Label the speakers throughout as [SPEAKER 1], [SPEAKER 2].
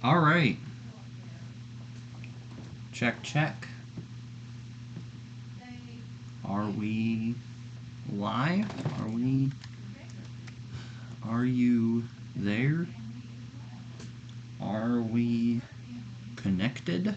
[SPEAKER 1] All right. Check, check. Are we live? Are you there? Are we connected?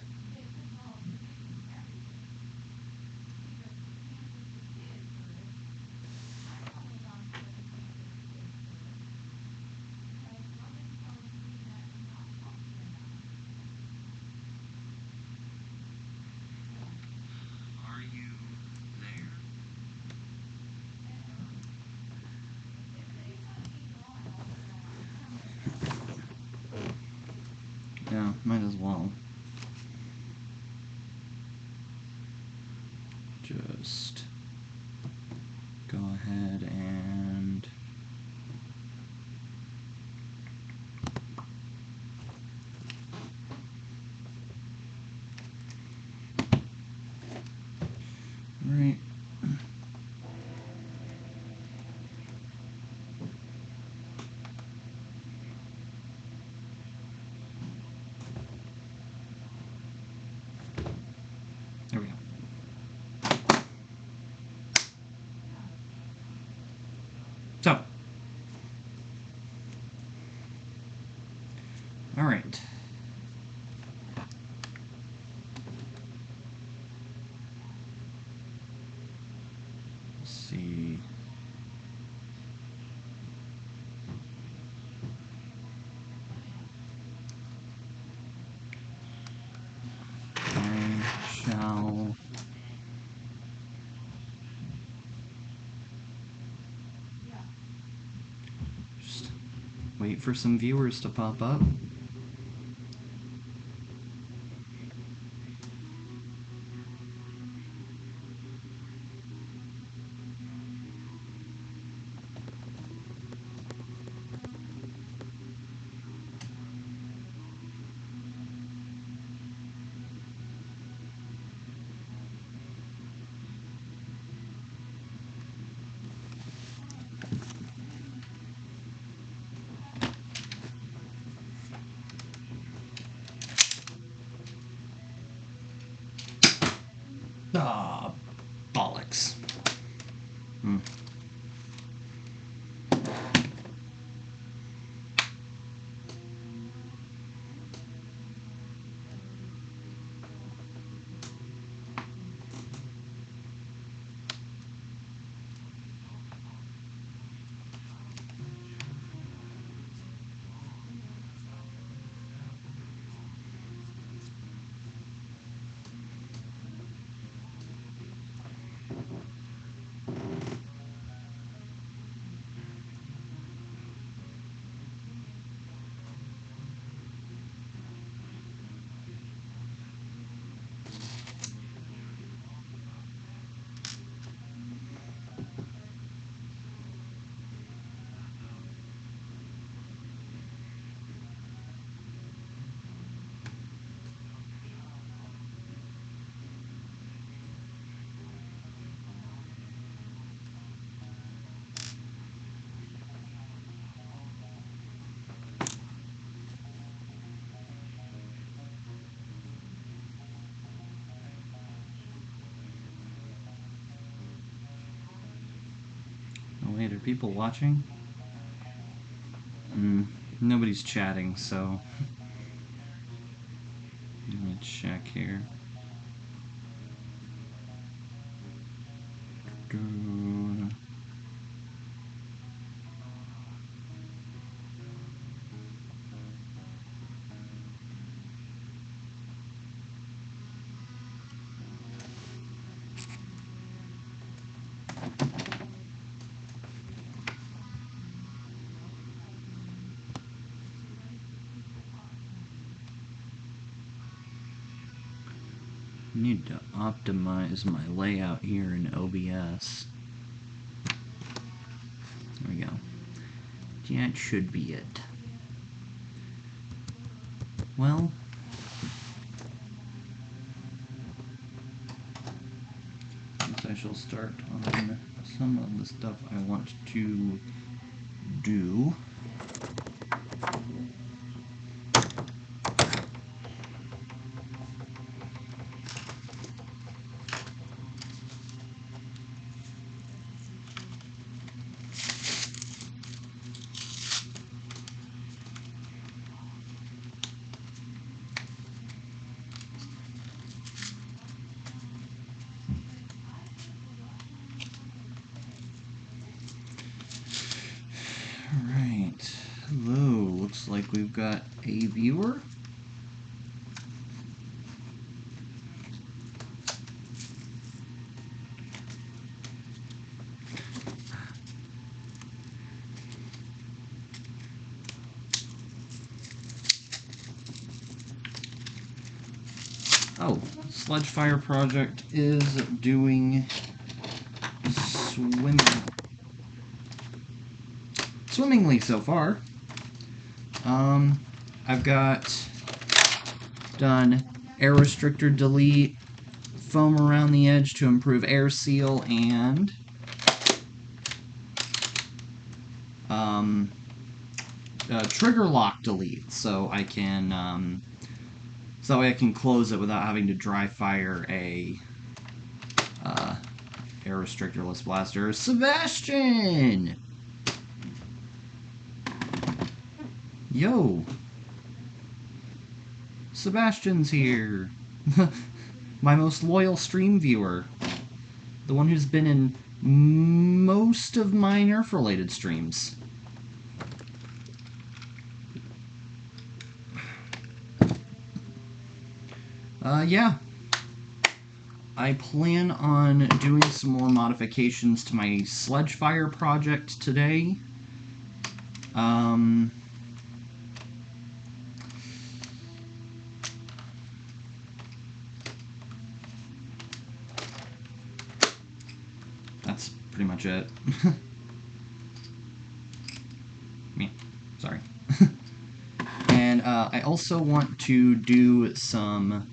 [SPEAKER 1] Are you there? Yeah, might as well. Just go ahead and right. There we go. So, all right. Let's see. I shall just wait for some viewers to pop up. Ah, bollocks. Oh wait, are people watching? Nobody's chatting, so let me check here. I need to optimize my layout here in OBS. There we go. That should be it. Well, I shall start on some of the stuff I want to do. we've got a viewer. Oh, Sledge Fire Project is doing swimmingly so far. I've got done air restrictor delete, foam around the edge to improve air seal, and trigger lock delete, so I can so that way I can close it without having to dry fire a air restrictorless blaster. Sebastian! Yo! Sebastian's here! My most loyal stream viewer. The one who's been in most of my Nerf-related streams. Yeah. I plan on doing some more modifications to my Sledge Fire project today. That's pretty much it. Me, sorry. And I also want to do some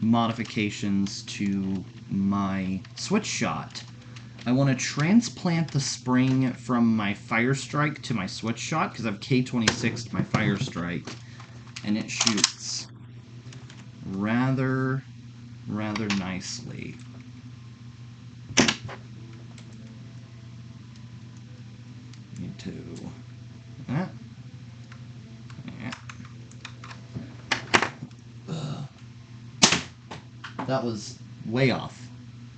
[SPEAKER 1] modifications to my switch shot. I want to transplant the spring from my Fire Strike to my switch shot, because I've K26'd my Fire Strike, and it shoots rather nicely. Need to that. That was way off,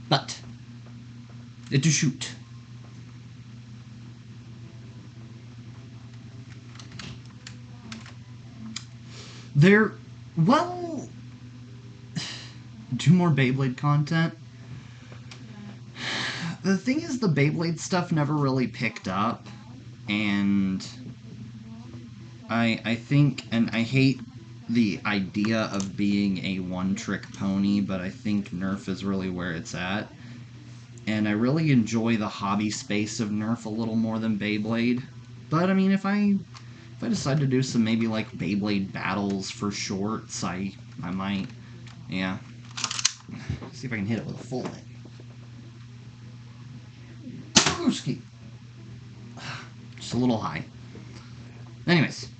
[SPEAKER 1] but it to shoot. Well, do more Beyblade content. The thing is, the Beyblade stuff never really picked up, and I think, and I hate the idea of being a one-trick pony, but I think Nerf is really where it's at. And I really enjoy the hobby space of Nerf a little more than Beyblade. But, I mean, if I decide to do some maybe, like, Beyblade battles for shorts, I might, yeah. See if I can hit it with a full hit. Booski! Just a little high. Anyways.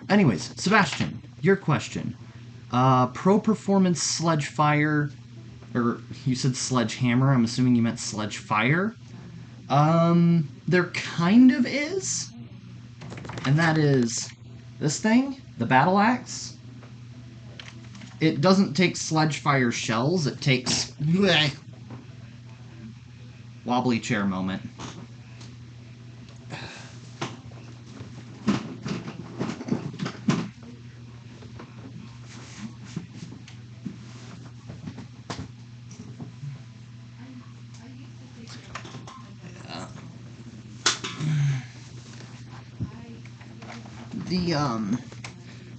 [SPEAKER 1] Anyways, Sebastian, your question. Pro Performance Sledge Fire, or you said Sledgehammer, I'm assuming you meant Sledge Fire. There kind of is. And that is this thing, the Battle Axe. It doesn't take Sledge Fire shells, it takes... bleh, wobbly chair moment.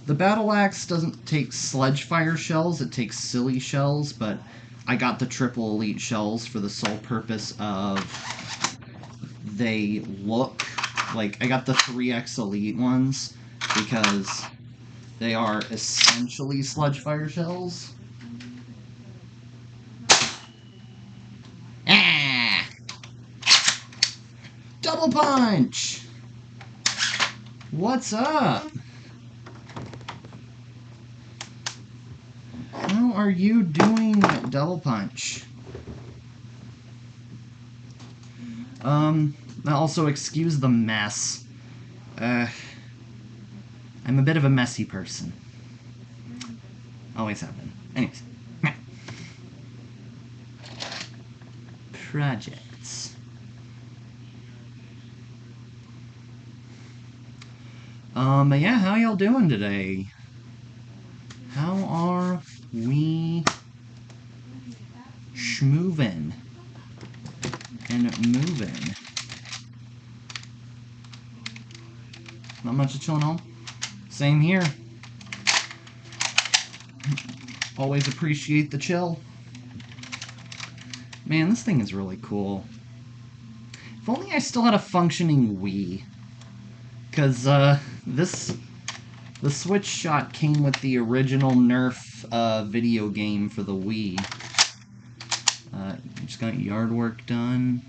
[SPEAKER 1] The Battle Axe doesn't take Sledge Fire shells, it takes silly shells, but I got the triple elite shells for the sole purpose of they look like, I got the 3X elite ones because they are essentially Sledge Fire shells. Ah! Double punch! What's up? How are you doing, Double Punch? Also, excuse the mess. I'm a bit of a messy person. Always have been. Anyways. Projects. But yeah, how y'all doing today? How are we schmoovin' and moving? Not much of chilling home? Same here. Always appreciate the chill. Man, this thing is really cool. If only I still had a functioning Wii. Because, the Switch Shot came with the original Nerf video game for the Wii. Just got yard work done.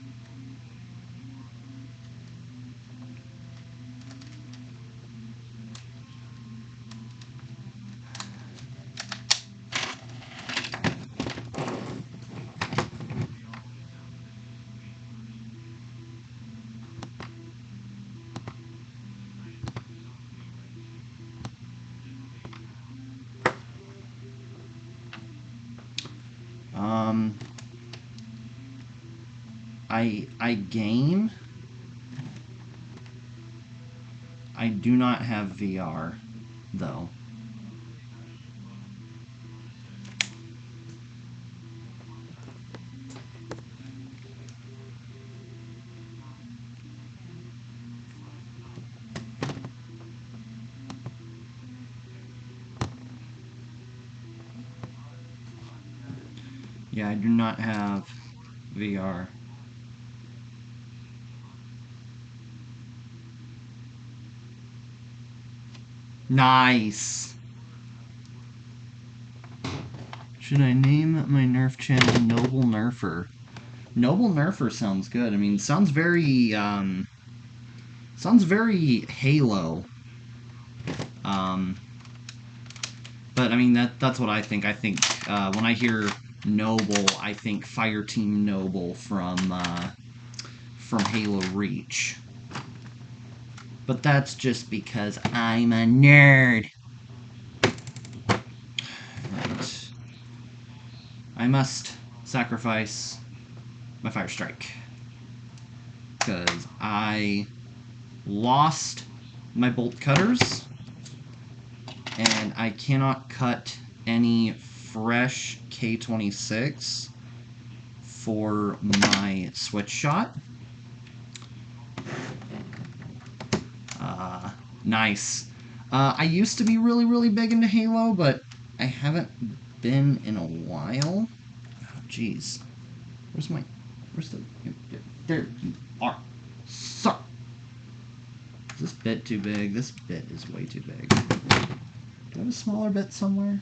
[SPEAKER 1] I game. I do not have VR, though. Yeah, I do not have VR. Nice! Should I name my Nerf channel Noble Nerfer? Noble Nerfer sounds good. I mean, sounds very Halo. But I mean, that's what I think. I think when I hear Noble, I think Fireteam Noble from Halo Reach. But that's just because I'm a nerd. Right. I must sacrifice my Fire Strike. Because I lost my bolt cutters. And I cannot cut any fresh K26 for my Switch Shot. Nice. I used to be really, really big into Halo, but I haven't been in a while. Oh, jeez. Where's the... There you are. So. Is this bit too big? This bit is way too big. Do I have a smaller bit somewhere?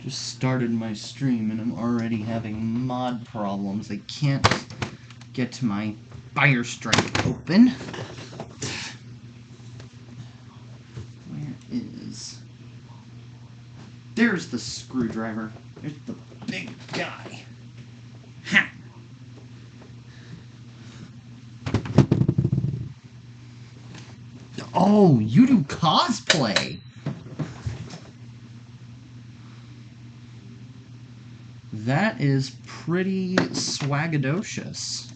[SPEAKER 1] Just started my stream and I'm already having mod problems. I can't get my Fire Strike open. Where is... There's the screwdriver. There's the big guy. Ha! Oh, you do cosplay! That is pretty swagadocious.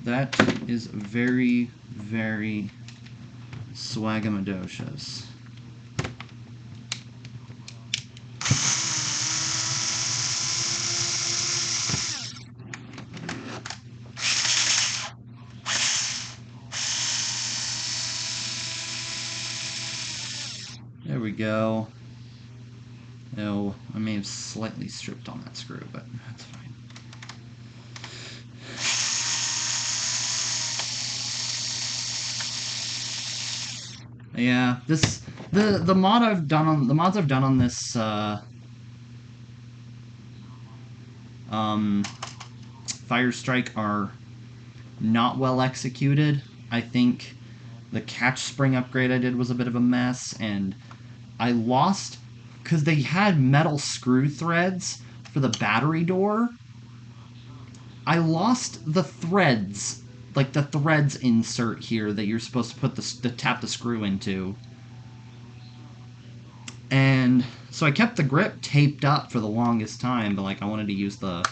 [SPEAKER 1] That is very, very swagamadocious. There we go. Oh, I may have slightly stripped on that screw, but that's fine. Yeah, the mods I've done on this Fire Strike are not well executed. I think the catch spring upgrade I did was a bit of a mess, and I lost because they had metal screw threads for the battery door. I lost the threads, like the threads insert here that you're supposed to put tap the screw into. And so I kept the grip taped up for the longest time, but like I wanted to use the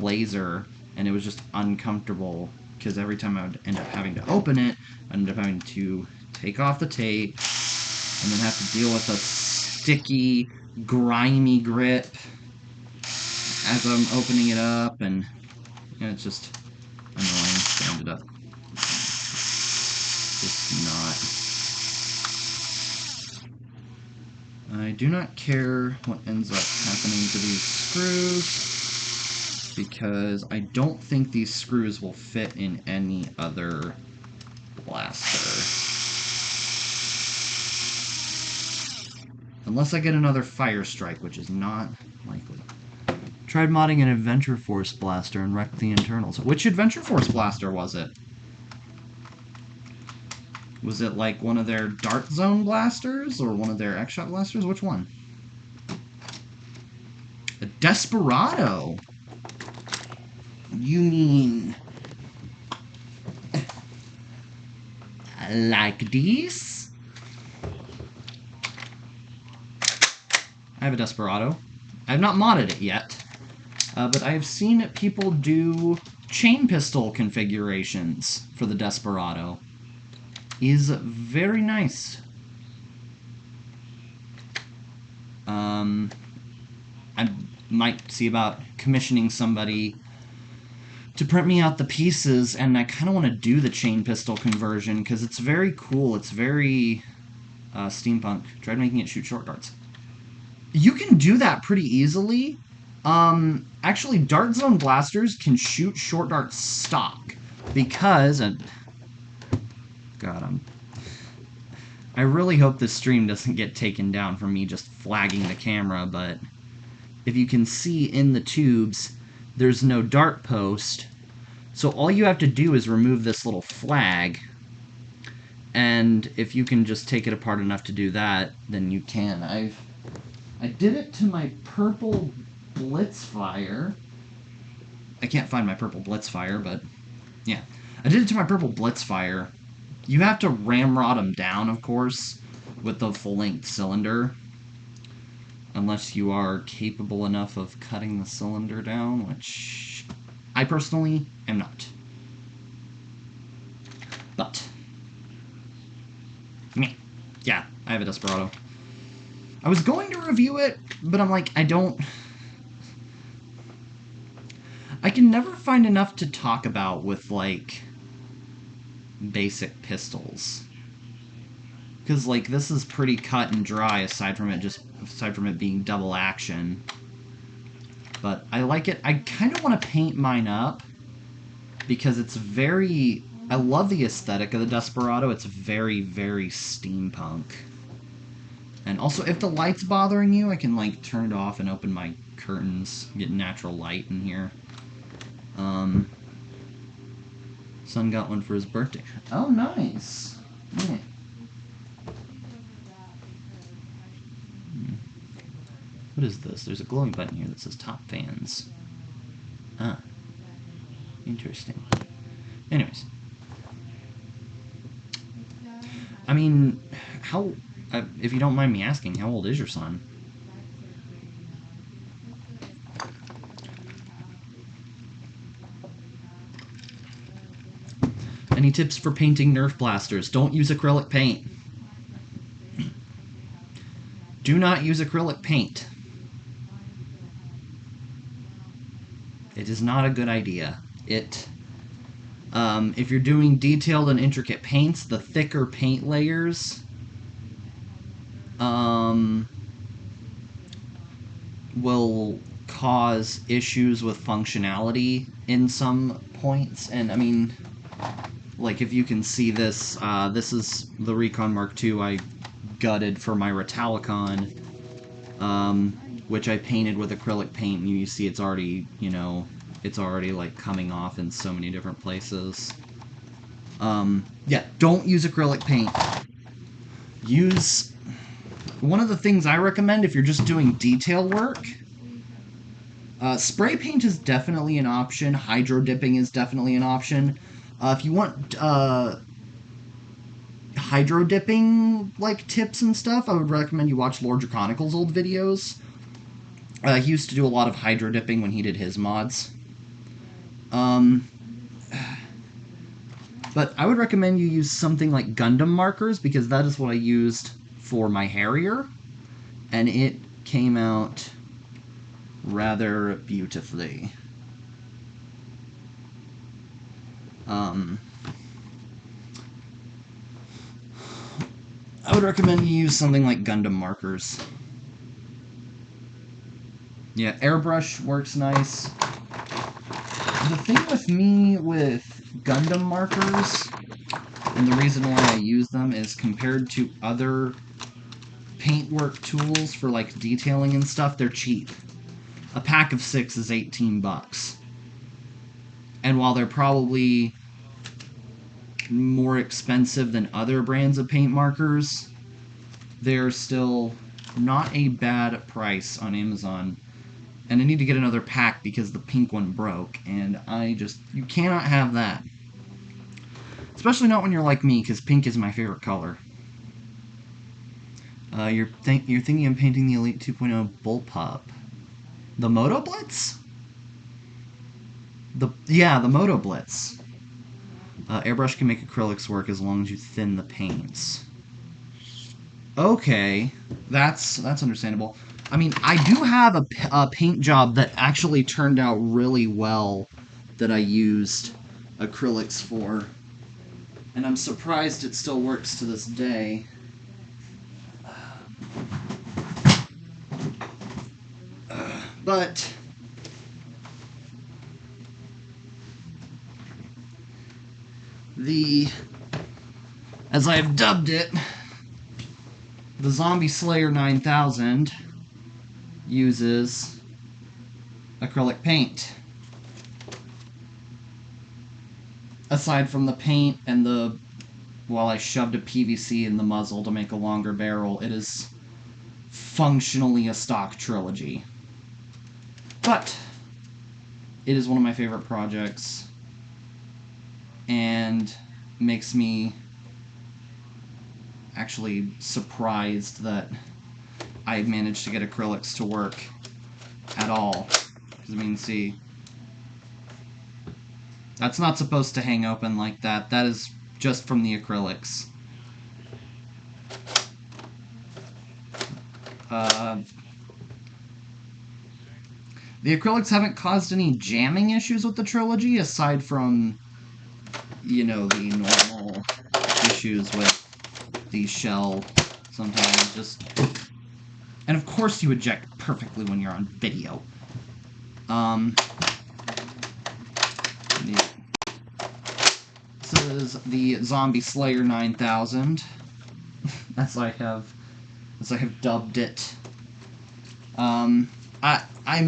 [SPEAKER 1] laser, and it was just uncomfortable because every time I would end up having to open it, I ended up having to take off the tape and then have to deal with a sticky, grimy grip as I'm opening it up, and you know, it's just annoying. So I ended up just not. I do not care what ends up happening to these screws, because I don't think these screws will fit in any other blaster. Unless I get another Fire Strike, which is not likely. Tried modding an Adventure Force blaster and wrecked the internals. Which Adventure Force blaster was it? Was it like one of their Dart Zone blasters or one of their X-Shot blasters? Which one? A Desperado. You mean like these? I have a Desperado. I have not modded it yet, but I have seen people do chain pistol configurations for the Desperado. Is very nice. I might see about commissioning somebody to print me out the pieces, and I kind of want to do the chain pistol conversion because it's very cool. It's very steampunk. Tried making it shoot short darts. You can do that pretty easily. Actually, Dart Zone blasters can shoot short darts stock because... God, I really hope this stream doesn't get taken down from me just flagging the camera, but if you can see in the tubes, there's no dart post, so all you have to do is remove this little flag, and if you can just take it apart enough to do that, then you can. I did it to my purple Blitzfire. I can't find my purple Blitzfire, but yeah. I did it to my purple Blitzfire. You have to ramrod them down, of course, with the full-length cylinder. Unless you are capable enough of cutting the cylinder down, which I personally am not. But, yeah, I have a Desperado. I was going to review it, but I'm like, I can never find enough to talk about with, like, basic pistols. Because, like, this is pretty cut and dry, aside from it being double action. But I like it. I kind of want to paint mine up, because it's very... I love the aesthetic of the Desperado. It's very, very steampunk. And also, if the light's bothering you, I can, like, turn it off and open my curtains, get natural light in here. Son got one for his birthday. Oh, nice. Yeah. What is this? There's a glowing button here that says top fans. Ah. Interesting. Anyways. I mean, how... if you don't mind me asking, how old is your son? Any tips for painting Nerf blasters? Don't use acrylic paint. Do not use acrylic paint. It is not a good idea. If you're doing detailed and intricate paints, the thicker paint layers will cause issues with functionality in some points. And I mean, like, if you can see this, this is the Recon Mark II I gutted for my Retalicon, which I painted with acrylic paint, and you see it's already, you know, it's already, like, coming off in so many different places. Yeah, don't use acrylic paint. One of the things I recommend if you're just doing detail work, Spray paint is definitely an option. Hydro dipping is definitely an option. If you want hydro dipping like tips and stuff, I would recommend you watch Lord Draconical's old videos. He used to do a lot of hydro dipping when he did his mods. But I would recommend you use something like Gundam markers, because that is what I used for my Harrier, and it came out rather beautifully. I would recommend you use something like Gundam markers. Yeah, airbrush works nice. The thing with me with Gundam markers, and the reason why I use them, is compared to other paintwork tools for like detailing and stuff, they're cheap. A pack of 6 is 18 bucks. And while they're probably more expensive than other brands of paint markers, they're still not a bad price on Amazon. And I need to get another pack because the pink one broke, and you cannot have that. Especially not when you're like me, because pink is my favorite color. You're thinking of painting the Elite 2.0 Bullpup. The Moto Blitz? The Moto Blitz. Airbrush can make acrylics work as long as you thin the paints. Okay, that's understandable. I mean, I do have a paint job that actually turned out really well that I used acrylics for, and I'm surprised it still works to this day. But as I have dubbed it, the Zombie Slayer 9000 uses acrylic paint. Aside from the paint and I shoved a PVC in the muzzle to make a longer barrel, it is functionally a stock trilogy. But it is one of my favorite projects, and makes me actually surprised that I managed to get acrylics to work at all. Because, I mean, see, that's not supposed to hang open like that. That is just from the acrylics. The acrylics haven't caused any jamming issues with the trilogy, aside from, the normal issues with the shell sometimes. And of course you eject perfectly when you're on video. This is the Zombie Slayer 9000, as I have dubbed it. I'm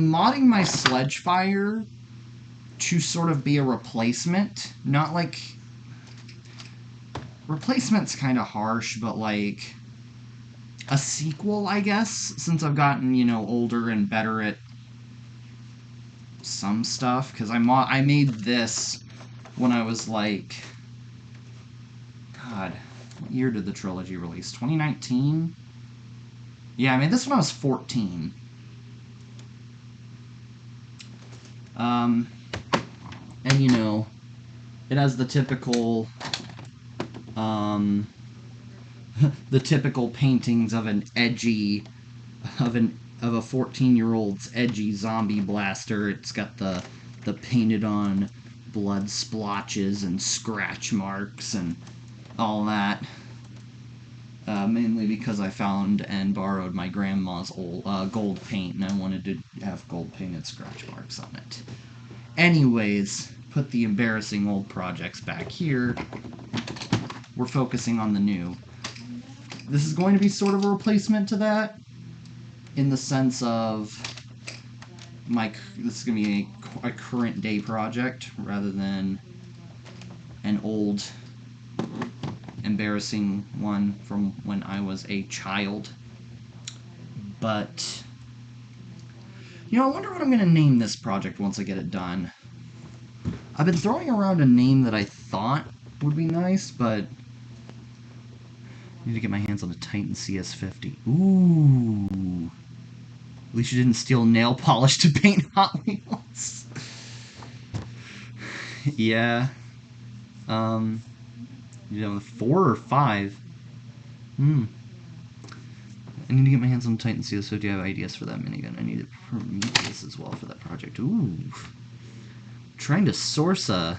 [SPEAKER 1] modding my Sledgefire to sort of be a replacement. Not like... Replacement's kind of harsh, but like a sequel, I guess, since I've gotten, older and better at some stuff. Because I made this when I was like... God, what year did the trilogy release? 2019? Yeah, I made this when I was 14. And it has the typical, the typical paintings of an edgy, of a 14-year-old's edgy zombie blaster. It's got the painted on blood splotches and scratch marks and all that. Mainly because I found and borrowed my grandma's old gold paint, and I wanted to have gold painted scratch marks on it. Anyways, put the embarrassing old projects back here. We're focusing on the new. This is going to be sort of a replacement to that, in the sense of this is going to be a current day project rather than an old embarrassing one from when I was a child. But You know, I wonder what I'm going to name this project once I get it done. I've been throwing around a name that I thought would be nice, but I need to get my hands on a Titan CS50. Ooh. At least you didn't steal nail polish to paint Hot Wheels. Yeah. You know, 4 or 5. I need to get my hands on Titan CS50. I have ideas for that minigun. I need a Prometheus as well for that project. Ooh. Trying to source a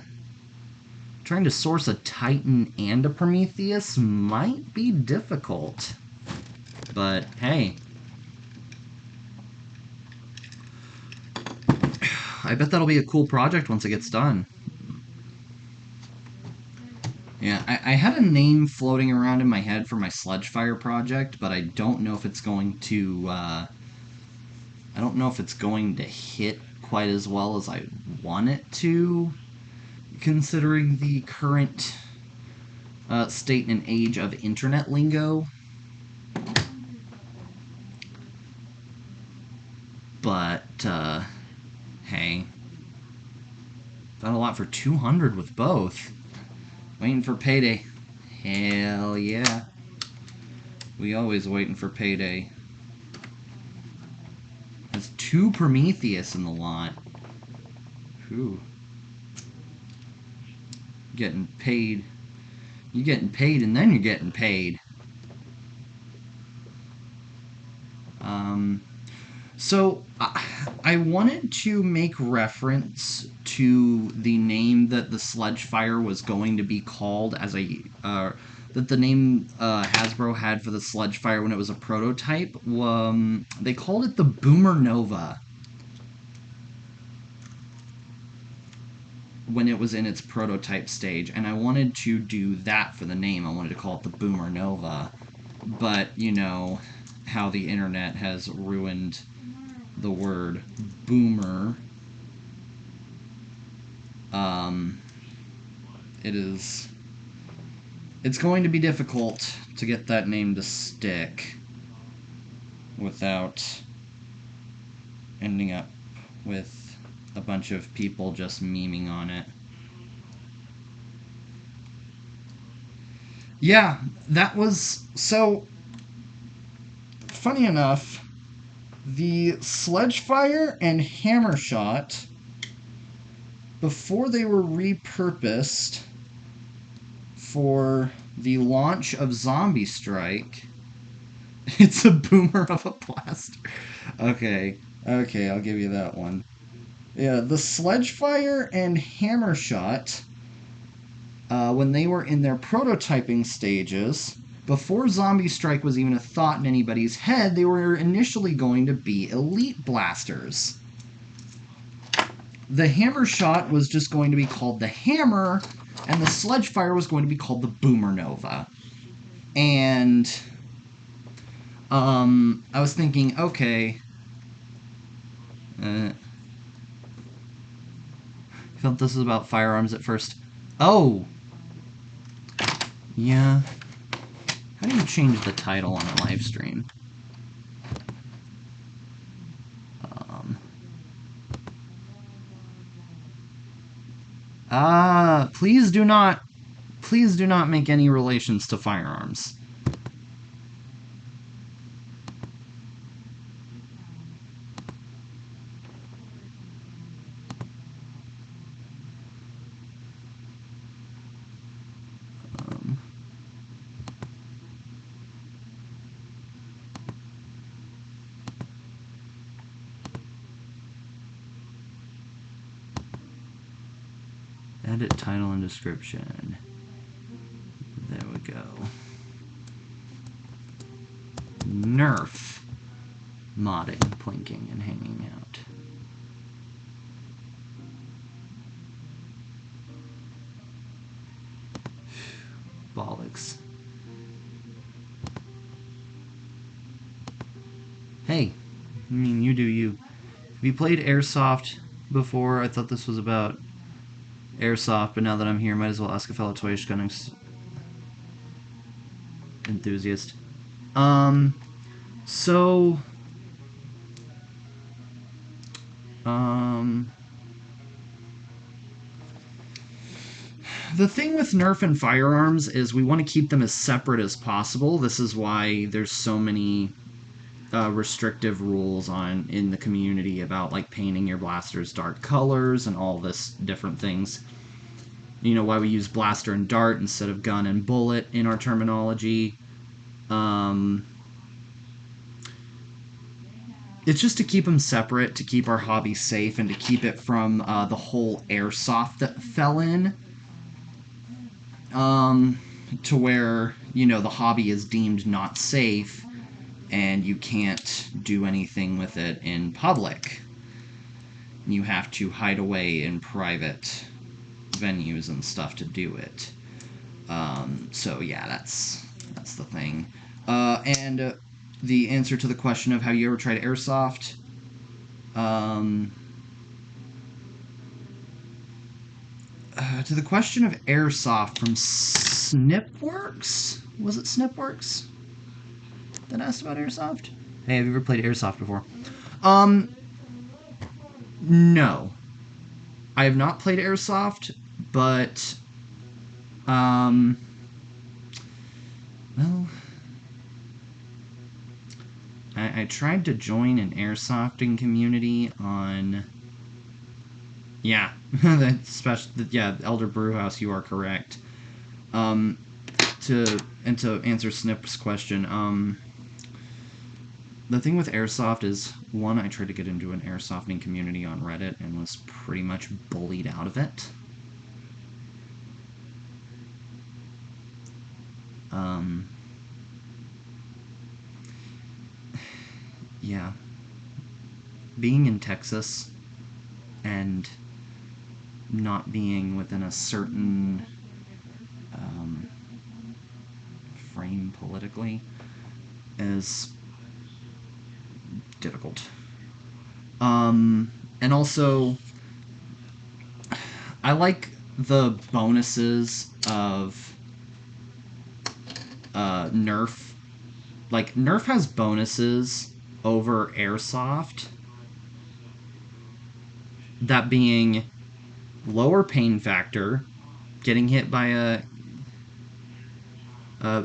[SPEAKER 1] Titan and a Prometheus might be difficult. But hey. I bet that'll be a cool project once it gets done. Yeah, I had a name floating around in my head for my Sledgefire project, but I don't know if it's going to hit quite as well as I want it to, considering the current state and age of internet lingo. But hey, done a lot for 200 with both. Waiting for payday. Hell yeah. We always waiting for payday. There's 2 Prometheus in the lot. Whew. Getting paid. You're getting paid and then you're getting paid. So, I wanted to make reference to the name that the Sledgefire was going to be called as a, that the name Hasbro had for the Sledgefire when it was a prototype. They called it the Boomer Nova when it was in its prototype stage, and I wanted to do that for the name. I wanted to call it the Boomer Nova, but, you know, how the internet has ruined the word boomer. It's going to be difficult to get that name to stick without ending up with a bunch of people just memeing on it. Yeah, that was... So, funny enough, the Sledgefire and Hammershot, before they were repurposed for the launch of Zombie Strike... It's a boomer of a blaster. Okay, I'll give you that one. Yeah, the Sledgefire and Hammershot, when they were in their prototyping stages, before Zombie Strike was even a thought in anybody's head, they were initially going to be elite blasters. The Hammershot was just going to be called the Hammer, and the Sledgefire was going to be called the Boomer Nova. And I was thinking, okay, I felt this was about firearms at first. Oh! Yeah. How do you change the title on a live stream? Please do not make any relations to firearms. Edit title and description. There we go. Nerf Modding, Plinking, and Hanging Out. Bollocks. Hey, I mean, you do you. Have you played Airsoft before? I thought this was about Airsoft, but now that I'm here, might as well ask a fellow toy gun enthusiast. So The thing with Nerf and firearms is we want to keep them as separate as possible. This is why there's so many restrictive rules in the community about like painting your blasters dark colors and all this different things. You know, why we use blaster and dart instead of gun and bullet in our terminology. It's just to keep them separate, to keep our hobby safe, and to keep it from the whole airsoft that fell in. To where, you know, the hobby is deemed not safe and you can't do anything with it in public. You have to hide away in private venues and stuff to do it. So yeah, that's the thing. And the answer to the question of have you ever tried airsoft? To the question of airsoft from Snipworks? Was it Snipworks that asked about airsoft? Hey, have you ever played airsoft before? No. I have not played airsoft, but, well, I tried to join an airsofting community on... Yeah, yeah, Elder Brewhouse, you are correct. To answer Snip's question, the thing with airsoft is, one, I tried to get into an airsofting community on Reddit and was pretty much bullied out of it. Yeah. Being in Texas and not being within a certain frame politically is difficult. And also, I like the bonuses of Nerf. Like, Nerf has bonuses over Airsoft. That being lower pain factor, getting hit by a...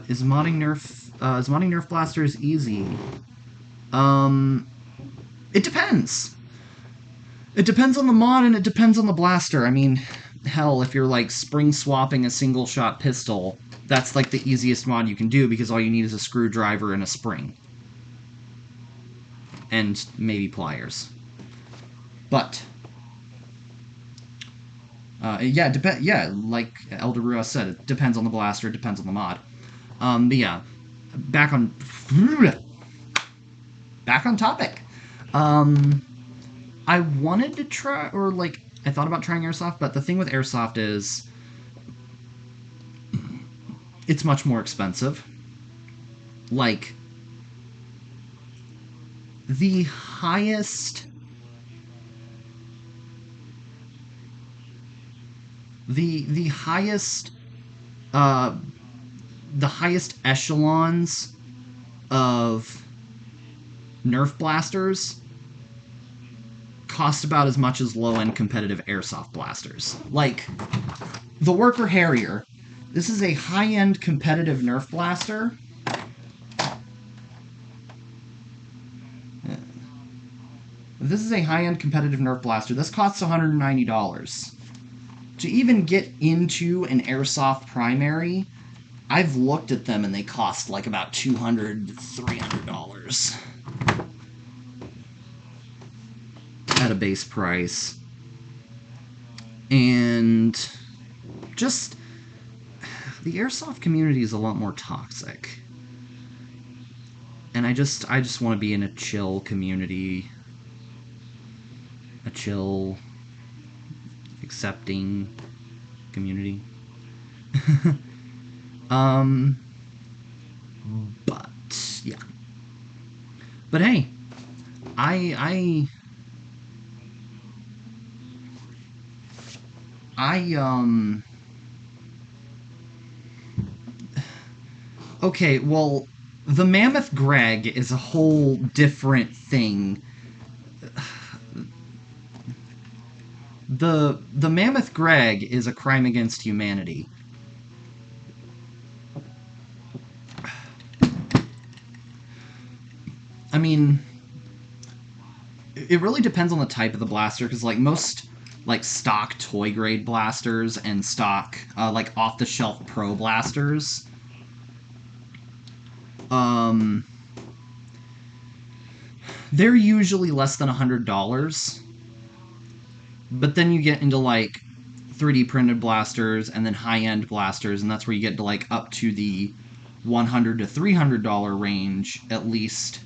[SPEAKER 1] is modding Nerf blasters easy? It depends. It depends on the mod and it depends on the blaster. I mean, hell, if you're like spring swapping a single shot pistol, that's like the easiest mod you can do because all you need is a screwdriver and a spring. And maybe pliers. But yeah, like Elder Rua said, it depends on the blaster, it depends on the mod. But yeah, back on topic. I wanted to try, or like, I thought about trying airsoft, but the thing with airsoft is it's much more expensive. Like, the highest the highest echelons of Nerf blasters cost about as much as low-end competitive airsoft blasters. Like, the Worker Harrier. This is a high-end competitive Nerf blaster. This is a high-end competitive Nerf blaster. This costs $190. To even get into an airsoft primary, I've looked at them and they cost like about $200 to $300 at a base price. And just the airsoft community is a lot more toxic. And I just want to be in a chill community. A chill, accepting community. But yeah. But hey, okay, well, the Mammoth Greg is a whole different thing. The Mammoth Greg is a crime against humanity. I mean, it really depends on the type of the blaster, because like most like stock toy grade blasters and stock like off the shelf pro blasters, they're usually less than $100. But then you get into like 3D printed blasters and then high end blasters, and that's where you get to like up to the $100 to $300 range, at least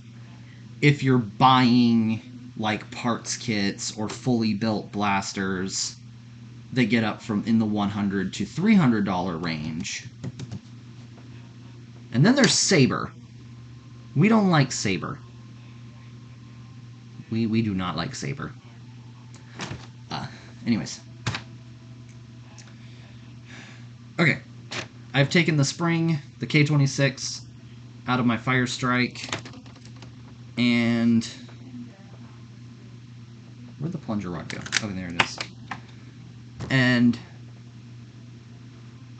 [SPEAKER 1] if you're buying like parts kits or fully built blasters. They get up from in the $100 to $300 range. And then there's Saber. We don't like Saber. We do not like Saber. Anyways. Okay. I've taken the spring, the K26, out of my Fire Strike, and where'd the plunger rod go? Oh, there it is. And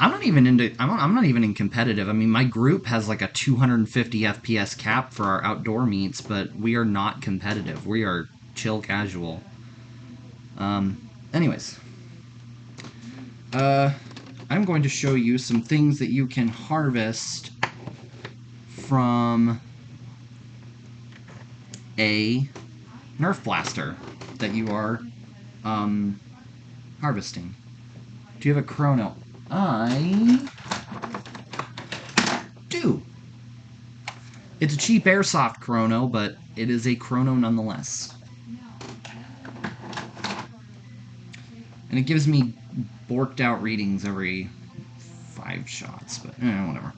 [SPEAKER 1] I'm not even in competitive. I mean, my group has like a 250 FPS cap for our outdoor meets, but we are not competitive. We are chill casual. Anyways, I'm going to show you some things that you can harvest from a Nerf blaster that you are harvesting. Do you have a chrono? I do. It's a cheap airsoft chrono, but it is a chrono nonetheless. And it gives me borked out readings every 5 shots, but whatever.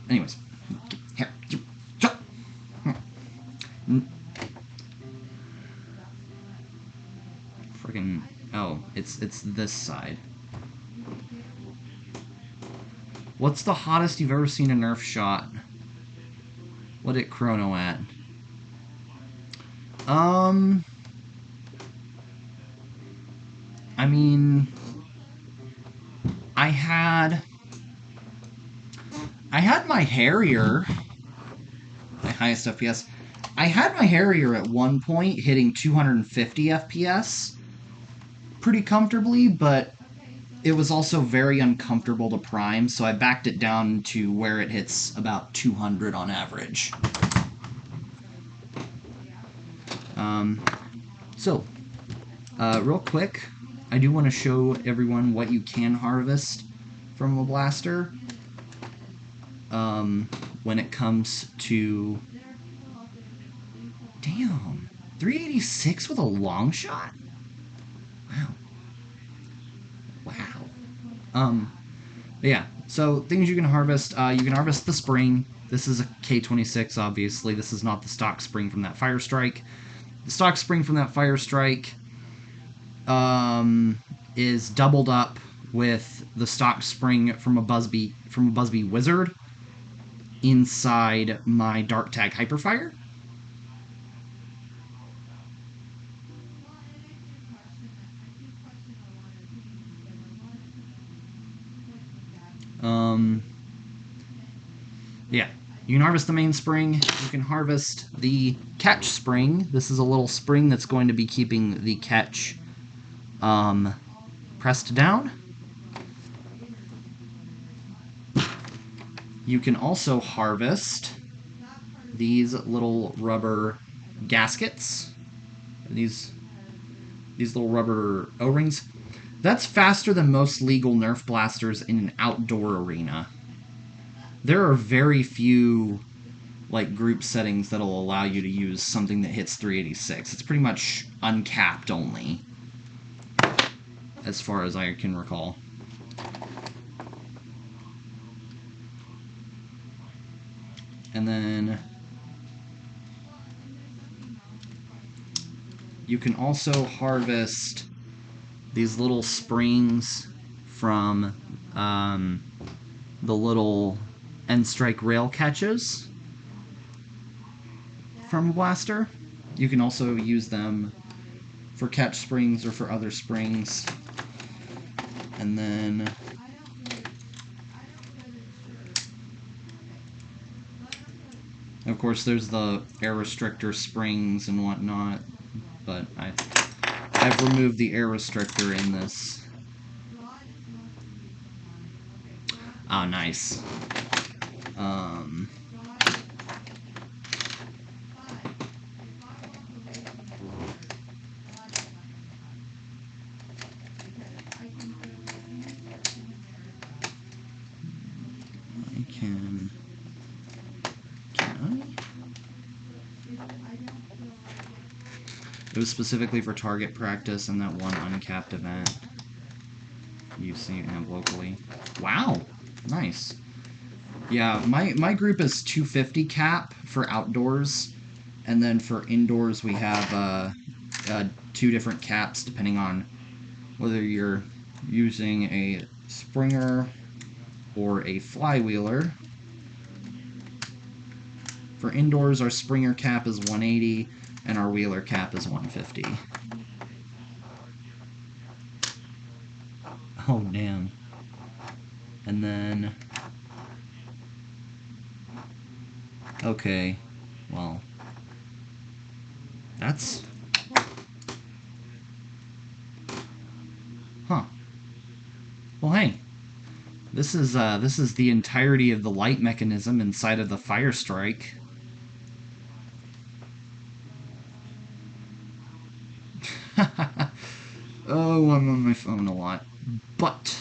[SPEAKER 1] Anyways. Here. Friggin', oh, it's this side. What's the hottest you've ever seen a Nerf shot? What did chrono at? I mean, I had my Harrier, my highest FPS. I had my Harrier at one point hitting 250 FPS pretty comfortably, but it was also very uncomfortable to prime, so I backed it down to where it hits about 200 on average. Real quick, I do want to show everyone what you can harvest from a blaster when it comes to... Damn! 386 with a long shot? Wow. Wow. Yeah, so things you can harvest. You can harvest the spring. This is a K26, obviously. This is not the stock spring from that Fire Strike. The stock spring from that Fire Strike is doubled up with the stock spring from a Busby Wizard inside my Dark Tag Hyperfire. Yeah, you can harvest the main spring. You can harvest the catch spring. This is a little spring that's going to be keeping the catch pressed down. You can also harvest these little rubber gaskets. These little rubber O-rings. That's faster than most legal Nerf blasters in an outdoor arena. There are very few like group settings that'll allow you to use something that hits 386. It's pretty much uncapped only, as far as I can recall. And then you can also harvest these little springs from the little end strike rail catches from a blaster. You can also use them for catch springs or for other springs. And then of course there's the air restrictor springs and whatnot, but I've removed the air restrictor in this. Oh, nice. Can I? It was specifically for target practice and that one uncapped event you see it have locally. Wow, nice. Yeah, my group is 250 cap for outdoors, and then for indoors we have 2 different caps depending on whether you're using a Springer or a flywheeler. For indoors, our Springer cap is 180, and our wheeler cap is 150. Oh, damn. And then... okay, well... that's... huh. Well, hey. This is the entirety of the light mechanism inside of the Fire Strike. Oh, I'm on my phone a lot. But,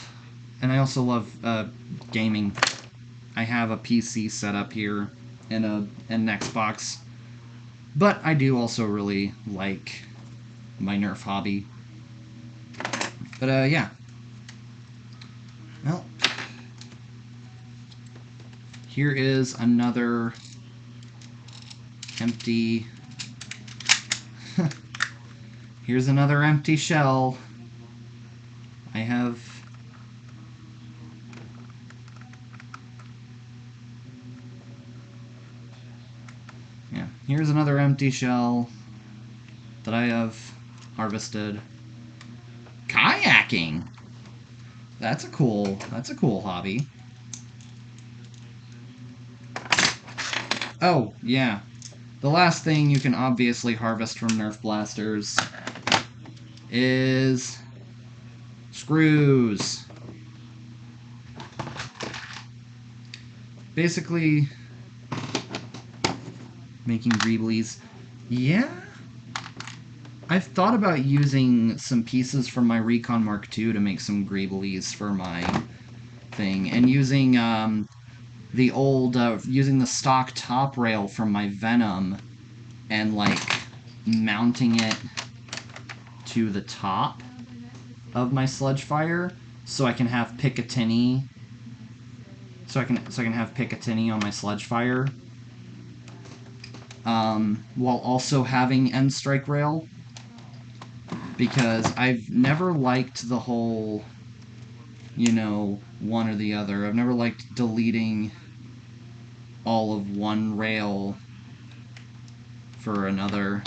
[SPEAKER 1] and I also love gaming. I have a PC set up here and an Xbox. But I do also really like my Nerf hobby. But, yeah. Well, here is another empty... here's another empty shell. I have... yeah, here's another empty shell that I have harvested. Kayaking! That's a cool hobby. Oh, yeah. The last thing you can obviously harvest from Nerf blasters is screws. Basically, making greeblies. Yeah? I've thought about using some pieces from my Recon Mark II to make some greeblies for my thing, and using the old, using the stock top rail from my Venom and, like, mounting it to the top of my Sledge Fire so I can have Picatinny. So I can have Picatinny on my Sledge Fire, while also having End Strike Rail, because I've never liked the whole, you know, one or the other. I've never liked deleting all of one rail for another.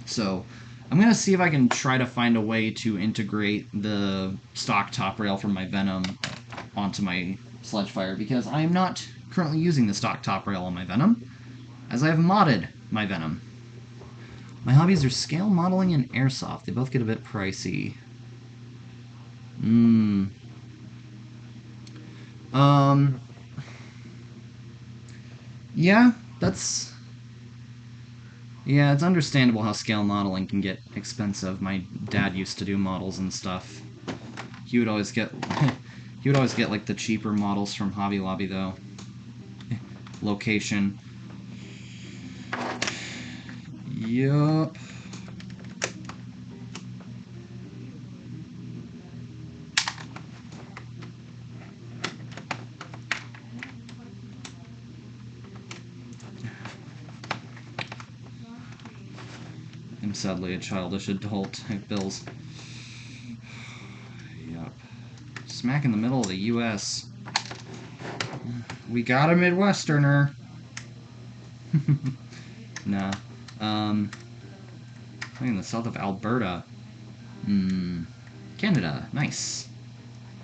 [SPEAKER 1] So I'm going to see if I can try to find a way to integrate the stock top rail from my Venom onto my Sledge Fire, because I am not currently using the stock top rail on my Venom, as I have modded my Venom. My hobbies are scale modeling and airsoft. They both get a bit pricey. Yeah, that's... yeah, it's understandable how scale modeling can get expensive. My dad used to do models and stuff. He would always get... he would always get, like, the cheaper models from Hobby Lobby, though. Location. Yup. I'm sadly a childish adult. Bills. Yup. Smack in the middle of the U.S. We got a Midwesterner. Nah. In the south of Alberta. Canada. Nice.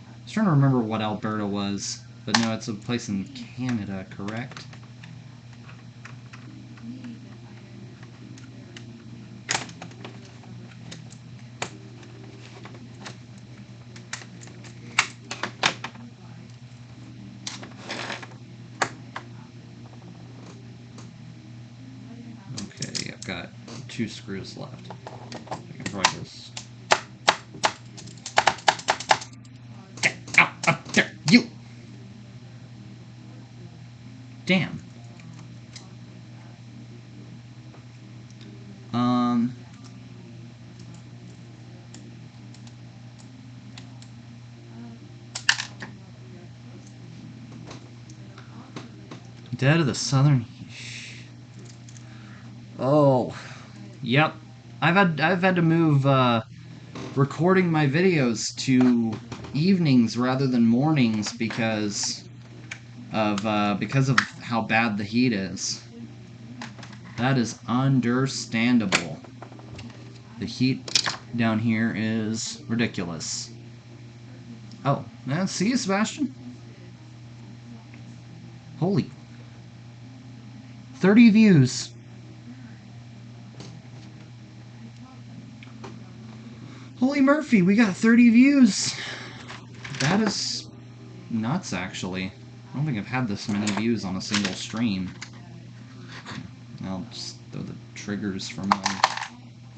[SPEAKER 1] I was trying to remember what Alberta was, but no, it's a place in Canada, correct? Okay, I've got 2 screws left. I can probably just... Get out of there, you! Damn. Dead of the Southern... Oh, yep. I've had to move recording my videos to evenings rather than mornings because of how bad the heat is. That is understandable. The heat down here is ridiculous. Oh, see you, Sebastian. Holy 30 views. Holy Murphy, we got 30 views. That is nuts, actually. I don't think I've had this many views on a single stream. I'll just throw the triggers for my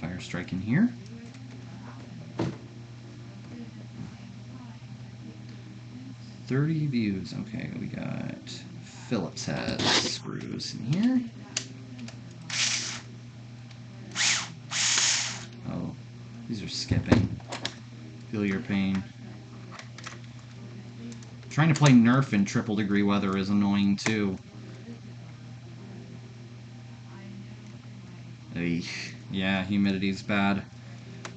[SPEAKER 1] fire strike in here. $30 views. Okay, we got Phillips head screws in here. Oh, these are skipping. Feel your pain. Trying to play Nerf in triple degree weather is annoying too. Yeah, humidity's bad.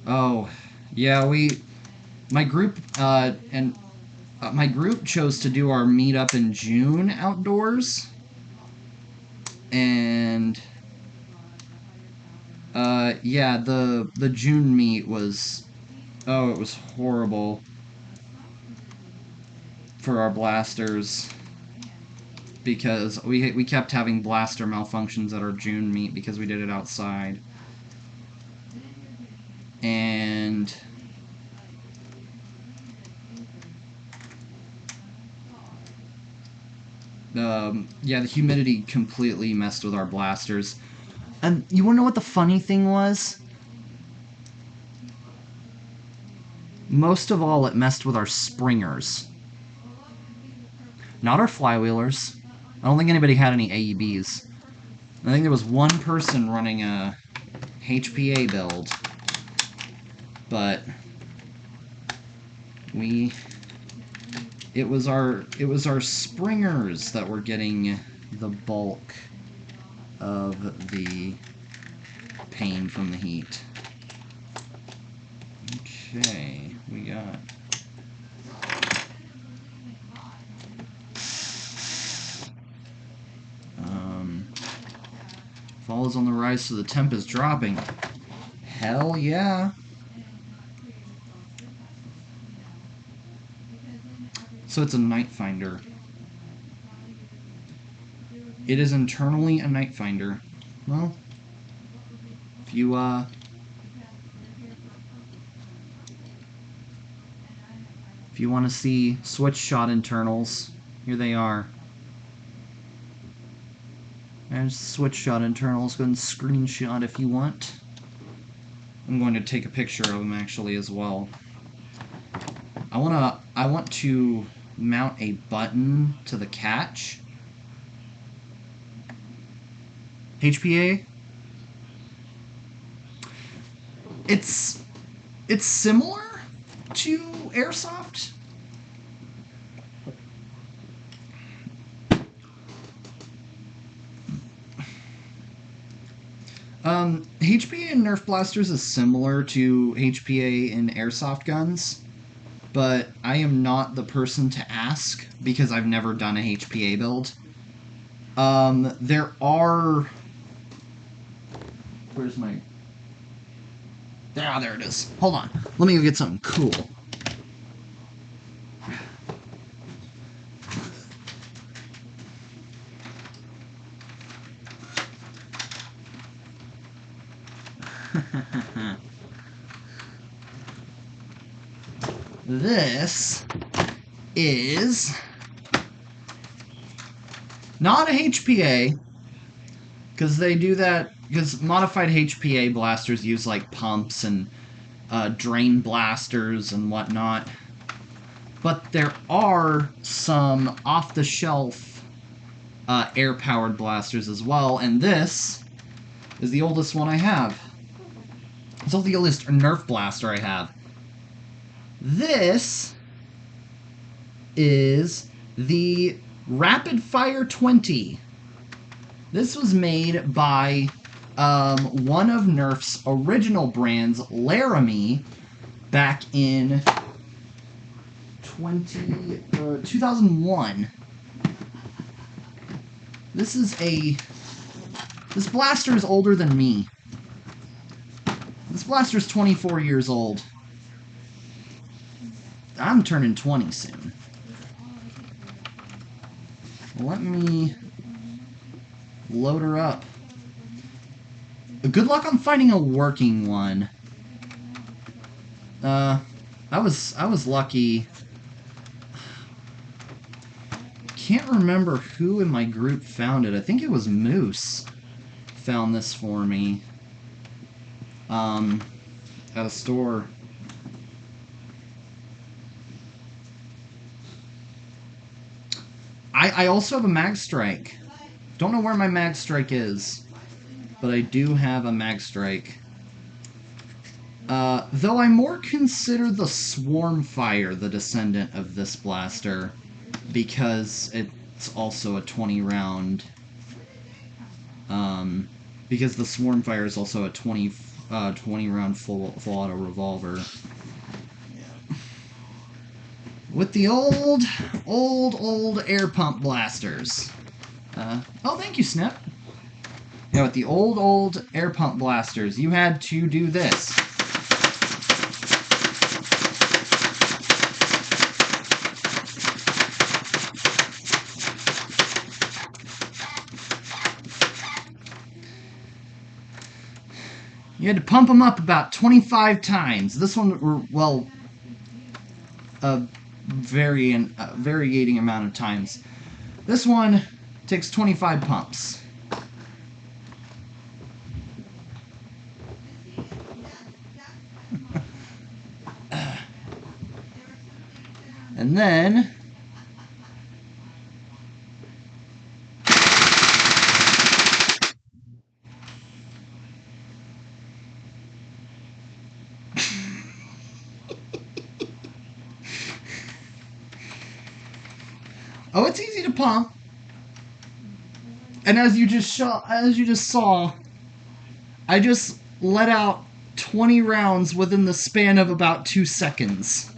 [SPEAKER 1] Oh, yeah, my group my group chose to do our meetup in June outdoors, and yeah, the June meet was, oh, it was horrible for our blasters because we kept having blaster malfunctions at our June meet because we did it outside. And yeah, the humidity completely messed with our blasters. And you wanna know what the funny thing was? Most of all, it messed with our springers. Not our flywheelers. I don't think anybody had any AEBs. I think there was one person running a HPA build. But it was our springers that were getting the bulk of the pain from the heat. Okay, we got fall is on the rise, so the temp is dropping. Hell yeah. So it's a night finder. It is internally a night finder. Well, if you want to see switch shot internals, here they are. There's switch shot internals. Go and screenshot if you want. I'm going to take a picture of them actually as well. I want to mount a button to the catch. HPA. It's similar to airsoft. HPA in Nerf blasters is similar to HPA in airsoft guns, but I am not the person to ask because I've never done a HPA build. There are... Where's my... Ah, there it is. Hold on. Let me go get something cool. This is not a HPA, because they do that, because modified HPA blasters use like pumps and drain blasters and whatnot. But there are some off-the-shelf air-powered blasters as well, and this is the oldest one I have. It's also the oldest Nerf blaster I have. This is the Rapid Fire 20. This was made by one of Nerf's original brands, Laramie, back in 2001. This blaster is older than me. This blaster is 24 years old. I'm turning 20 soon. Let me load her up. Good luck on finding a working one. I was lucky. Can't remember who in my group found it. I think it was Moose found this for me. At a store. I also have a Mag Strike. Don't know where my Mag Strike is, but I do have a Mag Strike. Though I more consider the Swarm Fire the descendant of this blaster, because it's also a 20 round. Because the Swarm Fire is also a 20 round full auto revolver. With the old air pump blasters. Oh, thank you, Snip. Yeah, with the old air pump blasters, you had to do this. You had to pump them up about 25 times. This one, well, a varying amount of times. This one takes 25 pumps. And then oh, it's easy to pump. And as you just saw, I just let out 20 rounds within the span of about 2 seconds.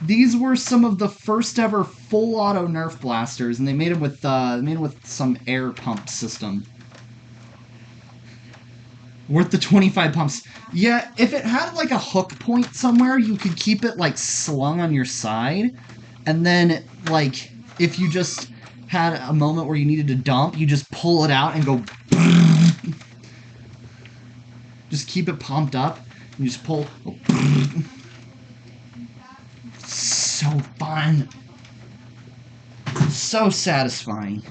[SPEAKER 1] These were some of the first ever full auto Nerf blasters, and they made them with some air pump system. Worth the 25 pumps. Yeah, if it had like a hook point somewhere, you could keep it like slung on your side, and then like if you just had a moment where you needed to dump, you just pull it out and go. Just keep it pumped up, and you just pull. So fun. So satisfying.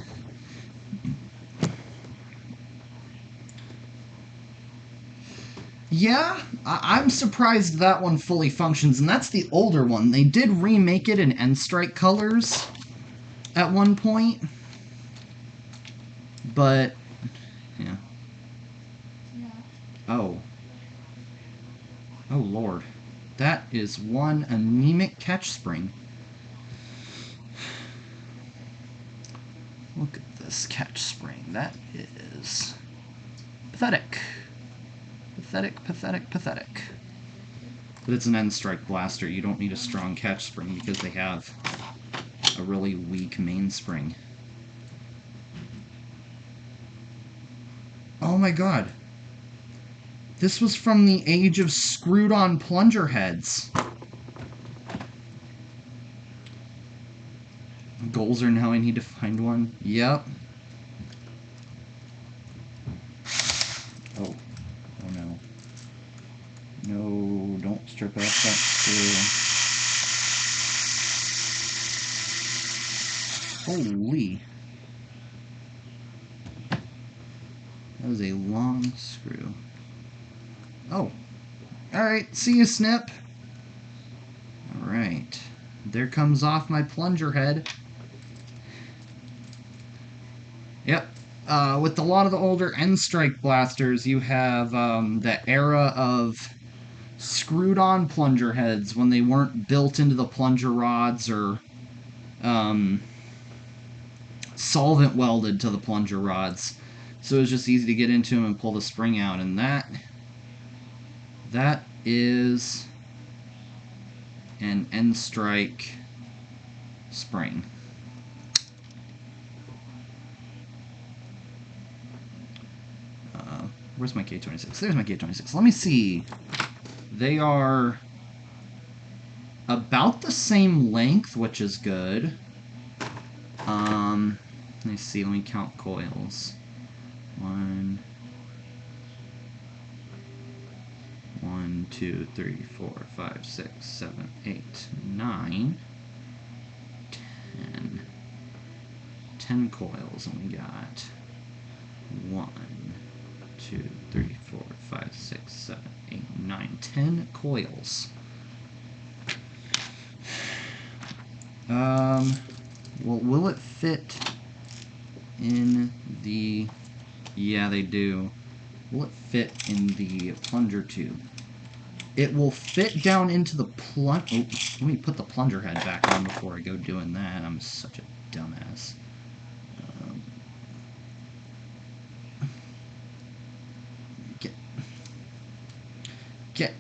[SPEAKER 1] Yeah, I'm surprised that one fully functions, and that's the older one. They did remake it in N-Strike colors at one point, but, yeah. Oh. Oh, Lord. That is one anemic catch spring. Look at this catch spring. That is pathetic. Pathetic, pathetic, pathetic. But it's an N-Strike blaster. You don't need a strong catch spring because they have a really weak mainspring. Oh my god. This was from the age of screwed-on plunger heads. Goals are now I need to find one. Yep. Oh. Oh no. No, don't strip out that screw. Holy. That was a long screw. Oh. Alright, see you, Snip. Alright. There comes off my plunger head. Yep. With a lot of the older N-Strike blasters, you have the era of screwed-on plunger heads when they weren't built into the plunger rods or solvent welded to the plunger rods. So it was just easy to get into them and pull the spring out, and that is an N-Strike spring. Where's my K26? There's my K26. Let me see. They are about the same length, which is good. Let me see. Let me count coils. 1, 2, 3, 4, 5, 6, 7, 8, 9, 10. 10 coils, and we got 1, 2, 3, 4, 5, 6, 7, 8, 9, 10 coils. Well, will it fit in the... Yeah, they do. Will it fit in the plunger tube? It will fit down into the plunge... Oh, let me put the plunger head back on before I go doing that. I'm such a dumbass. Get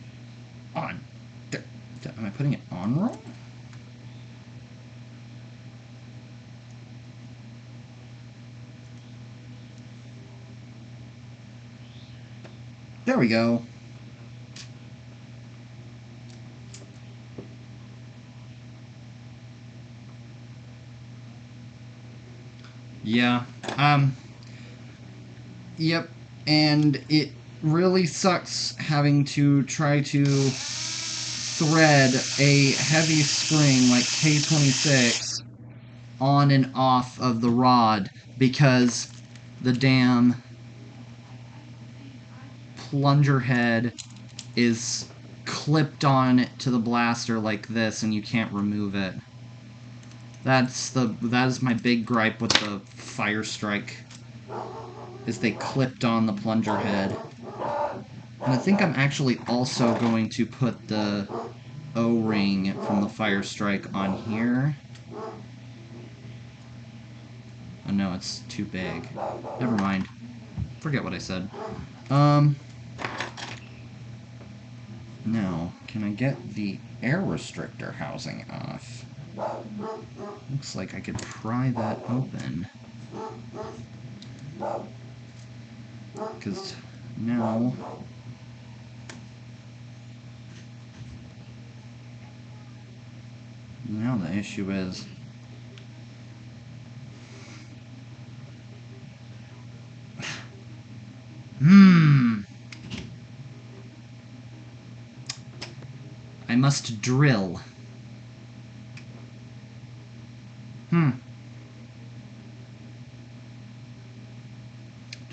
[SPEAKER 1] on. There. Am I putting it on wrong? There we go. Yeah. Yep. And it really sucks having to try to thread a heavy spring like K26 on and off of the rod because the damn plunger head is clipped on to the blaster like this and you can't remove it. That is my big gripe with the Fire Strike, is they clipped on the plunger head. And I think I'm actually also going to put the O-ring from the Fire Strike on here. Oh no, it's too big. Never mind. Forget what I said. Now, can I get the air restrictor housing off? Looks like I could pry that open. Because now... Now the issue is... I must drill. Do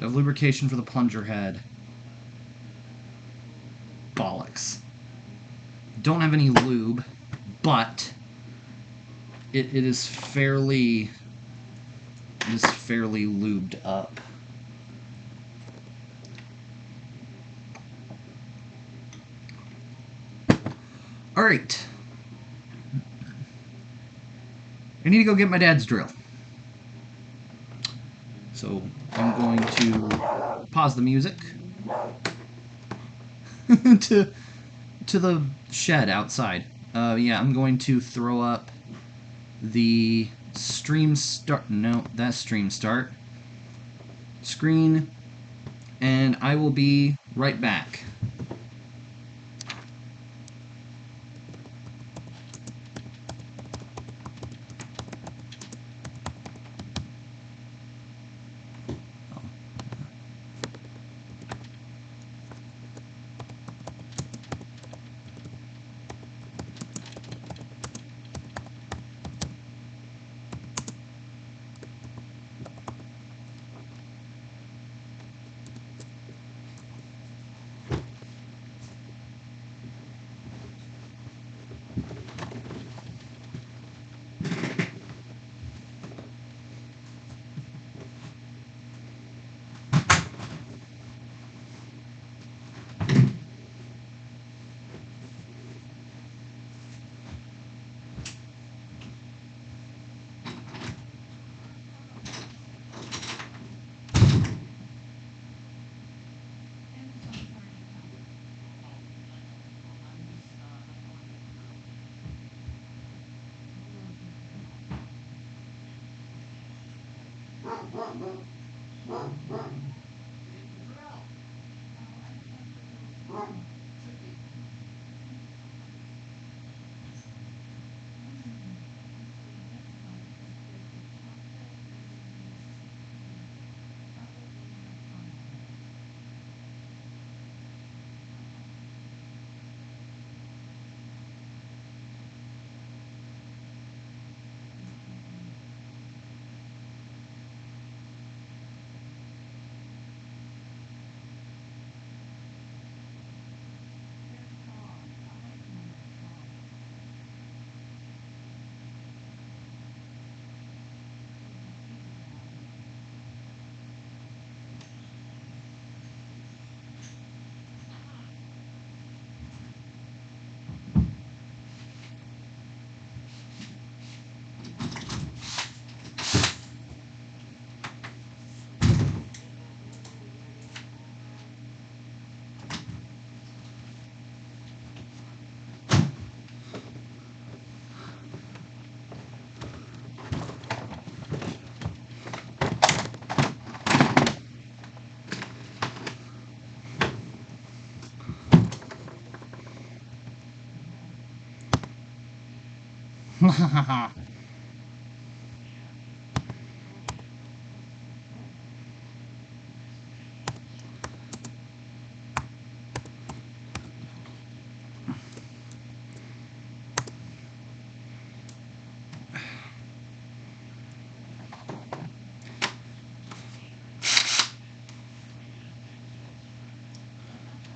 [SPEAKER 1] I have lubrication for the plunger head? Bollocks. Don't have any lube, but it is fairly lubed up. Alright. I need to go get my dad's drill. So I'm going to pause the music to the shed outside. Yeah, I'm going to throw up the stream start. No, that's stream start. Screen and I will be right back.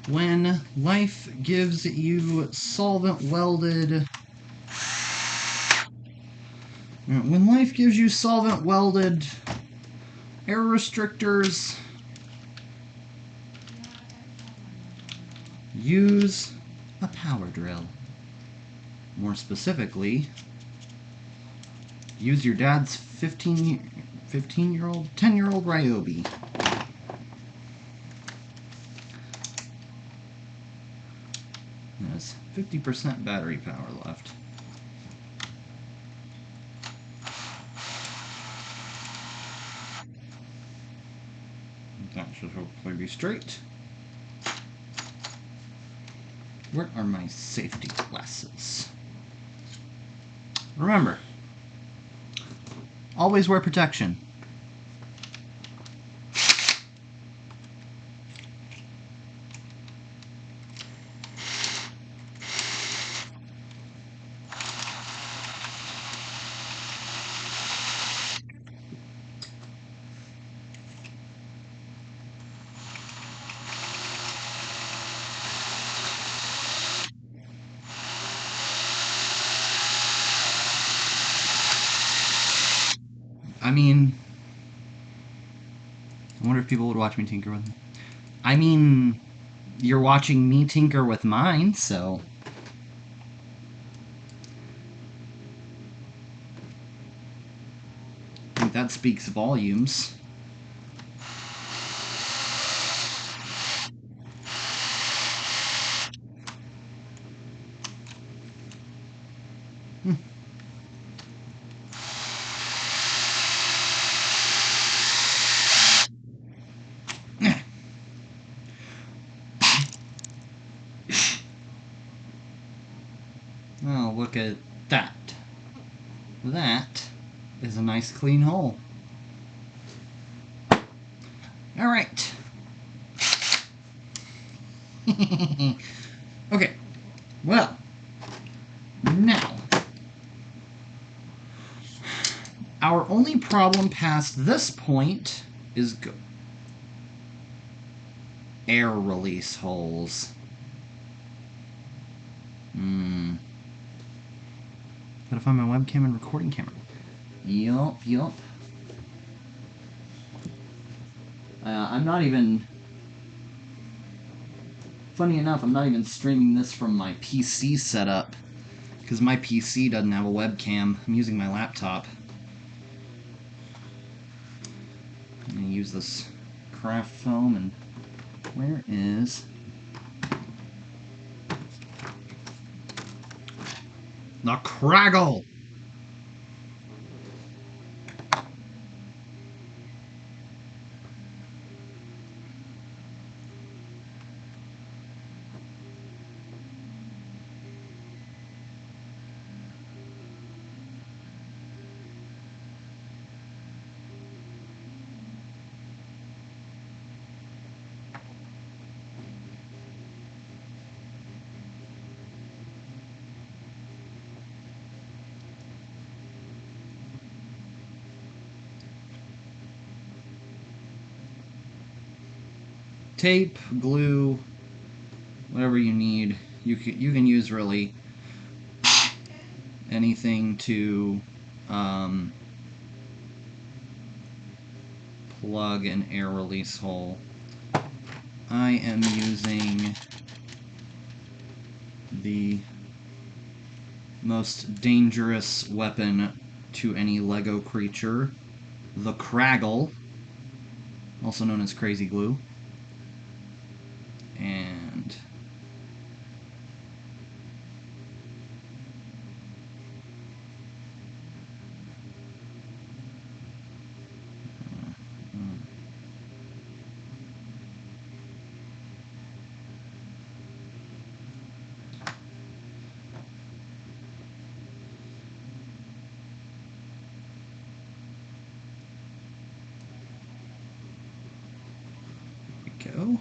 [SPEAKER 1] When life gives you solvent welded air restrictors, use a power drill. More specifically, use your dad's 10-year-old Ryobi. There's 50% battery power left. That should hopefully be straight. Where are my safety glasses? Remember, always wear protection. I mean, I wonder if people would watch me tinker with them. I mean, you're watching me tinker with mine, so... I think that speaks volumes. That is a nice clean hole. Alright. Okay. Well, now, our only problem past this point is air release holes. Gotta find my webcam and recording camera. Yup. I'm not even... Funny enough, I'm not even streaming this from my PC setup, because my PC doesn't have a webcam. I'm using my laptop. I'm going to use this craft foam, and where is... the Craggle! Tape, glue, whatever you need. You can use really anything to plug an air release hole. I am using the most dangerous weapon to any Lego creature, the Craggle, also known as Crazy Glue. And there we go.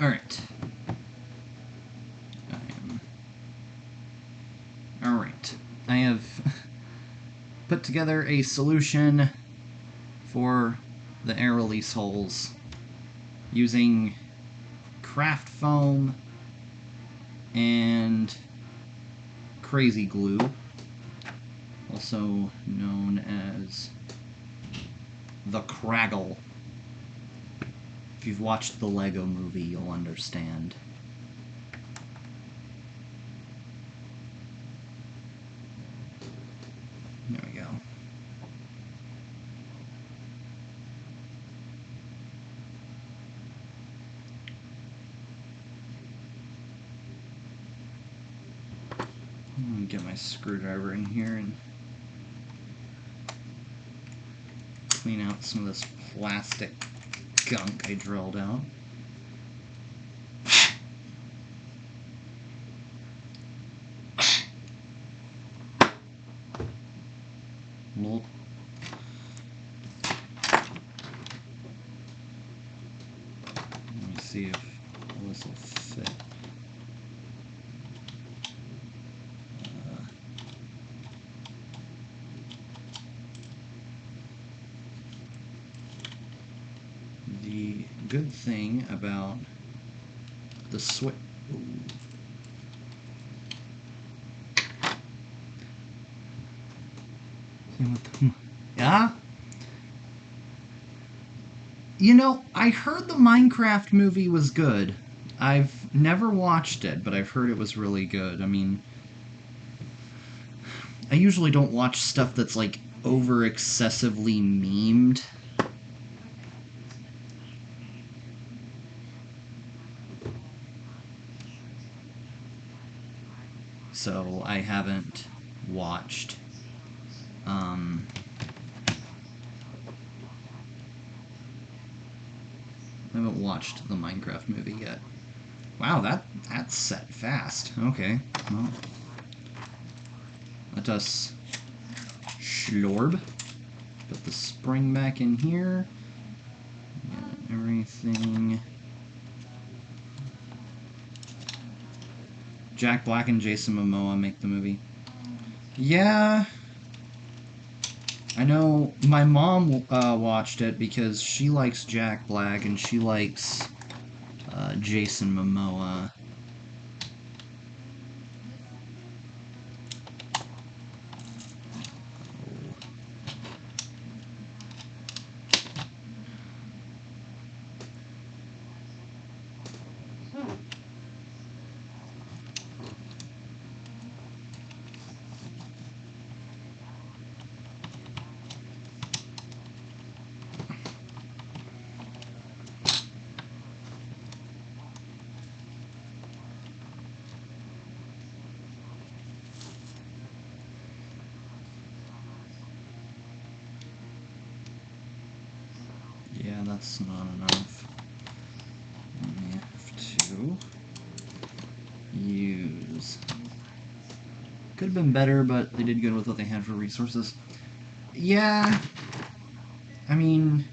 [SPEAKER 1] Alright. Alright. I have put together a solution for the air release holes using craft foam and Crazy Glue, also known as the Craggle. If you've watched the Lego movie, you'll understand. There we go. I'm gonna get my screwdriver in here and clean out some of this plastic gunk I drilled out. Let me see if this will fit. The good thing about the switch... Yeah? You know, I heard the Minecraft movie was good. I've never watched it, but I've heard it was really good. I mean, I usually don't watch stuff that's, like, over excessively memed. so I haven't watched. I haven't watched the Minecraft movie yet. Wow, that's set fast. Okay, well, let us schlorb. Put the spring back in here. Get everything. Jack Black and Jason Momoa make the movie. Yeah, I know my mom watched it because she likes Jack Black and she likes Jason Momoa. Yeah, that's not enough. We have to use. Could have been better, but they did good with what they had for resources. Yeah, I mean,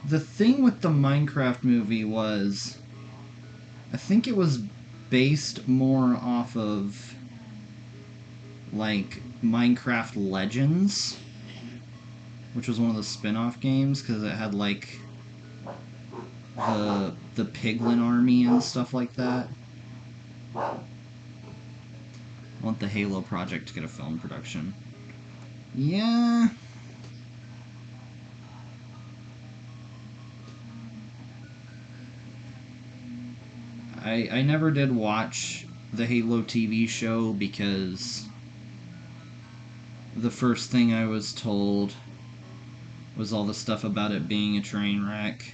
[SPEAKER 1] the thing with the Minecraft movie was, I think it was based more off of, like, Minecraft Legends, which was one of the spin-off games, because it had, like, the Piglin army and stuff like that. I want the Halo project to get a film production. Yeah. I never did watch the Halo TV show because the first thing I was told was all the stuff about it being a train wreck.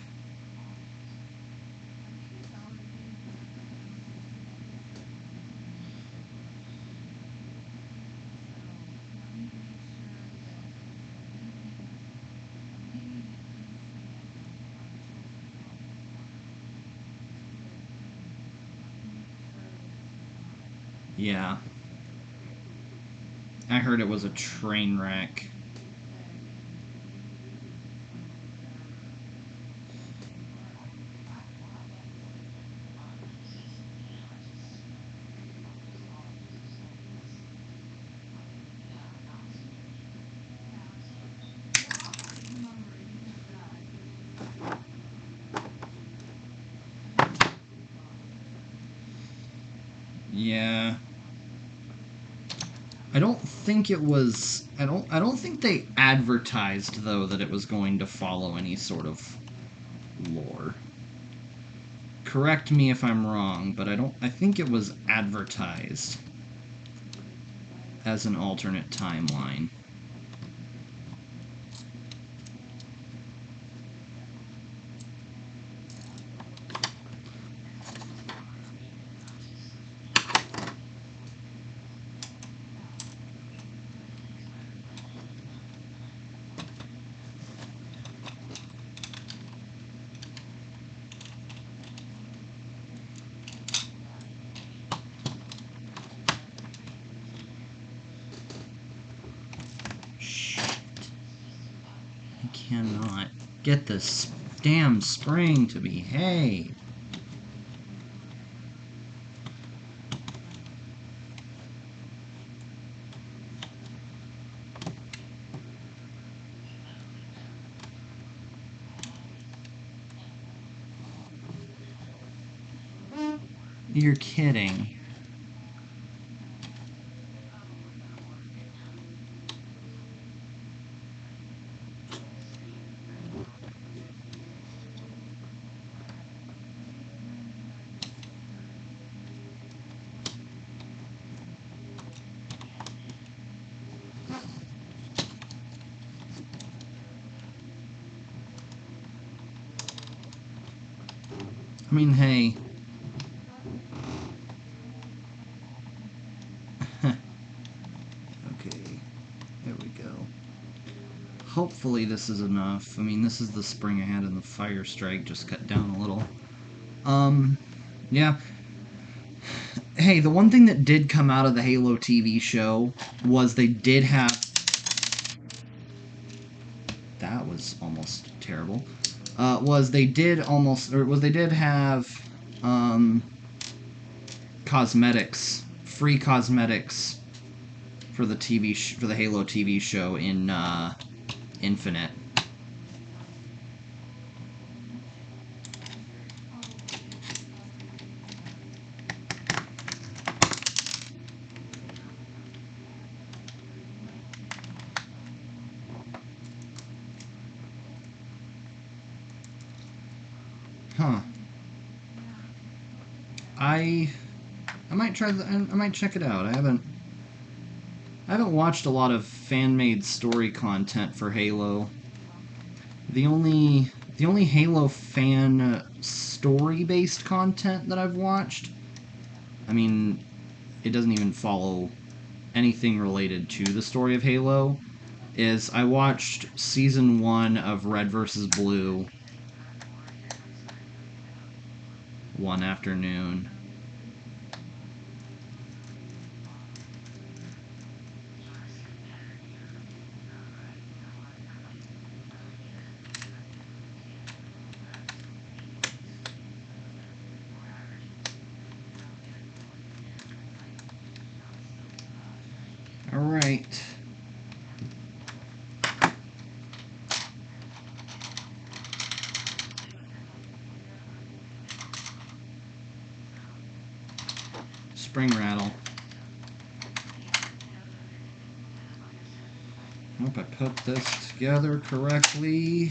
[SPEAKER 1] Yeah. I heard it was a train wreck. Yeah. I don't think it was. I don't think they advertised though that it was going to follow any sort of lore. Correct me if I'm wrong, but I think it was advertised as an alternate timeline. Cannot get this damn spring to behave. You're kidding. I mean, hey. Hopefully this is enough. I mean, this is the spring I had in the Fire Strike, just cut down a little. Yeah. Hey, the one thing that did come out of the Halo TV show was they did have... That was almost terrible. They did have cosmetics, free cosmetics for the for the Halo TV show in Infinite. Huh. I might try I might check it out. I haven't watched a lot of fan-made story content for Halo. The only Halo fan story-based content that I've watched, I mean, it doesn't even follow anything related to the story of Halo, is I watched Season 1 of Red vs. Blue one afternoon. Alright. Spring rattle. Hope I put this together correctly.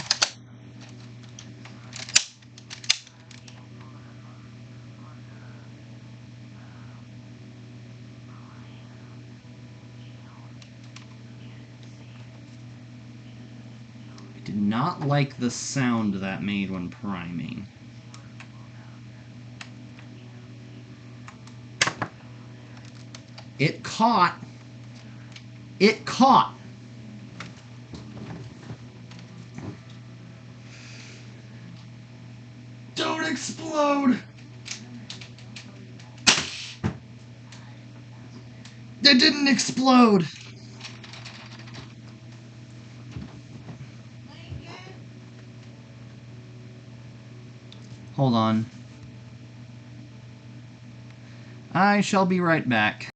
[SPEAKER 1] I did not like the sound that made when priming. It caught. It caught. Don't explode. It didn't explode. Hold on. I shall be right back.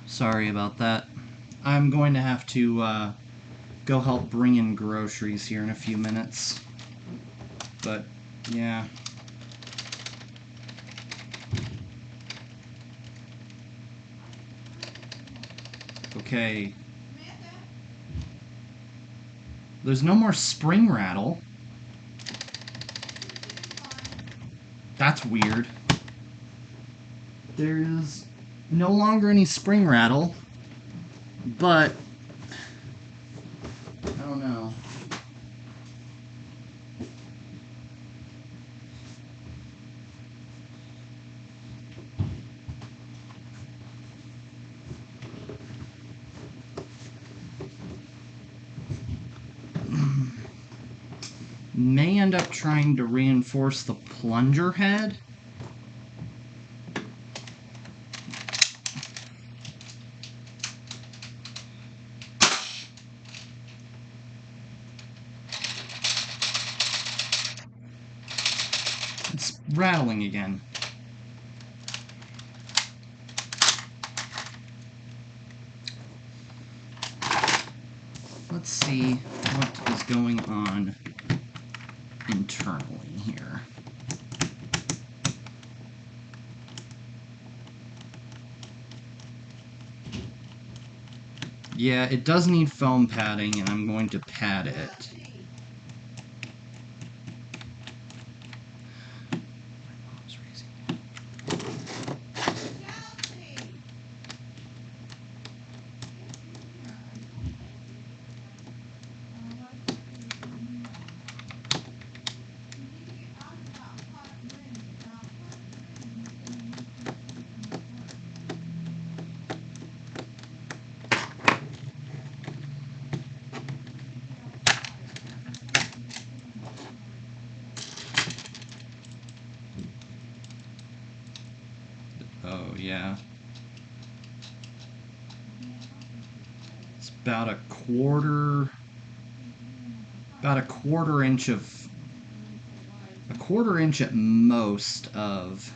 [SPEAKER 1] Sorry about that. I'm going to have to go help bring in groceries here in a few minutes. But, yeah. Okay. There's no more spring rattle. That's weird. There's no longer any spring rattle, but I don't know. May end up trying to reinforce the plunger head. It's rattling again. Let's see what is going on internally here. Yeah, it does need foam padding, and I'm going to pad it. Oh, yeah. It's about a quarter inch at most of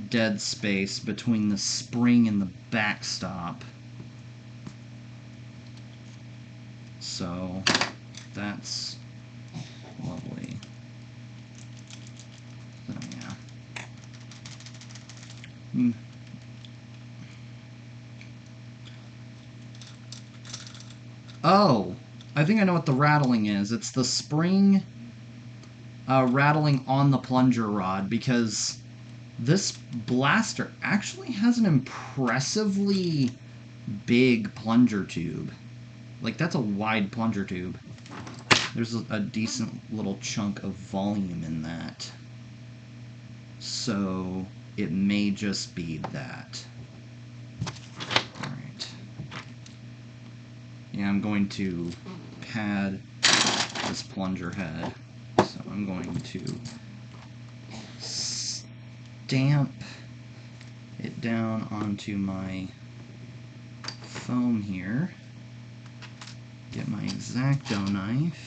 [SPEAKER 1] dead space between the spring and the backstop. So that's lovely. So, yeah. Oh, I think I know what the rattling is. It's the spring rattling on the plunger rod, because this blaster actually has an impressively big plunger tube. Like, that's a wide plunger tube. There's a decent little chunk of volume in that. So it may just be that. Alright. Yeah, I'm going to pad this plunger head. So I'm going to stamp it down onto my foam here. Get my X-Acto knife.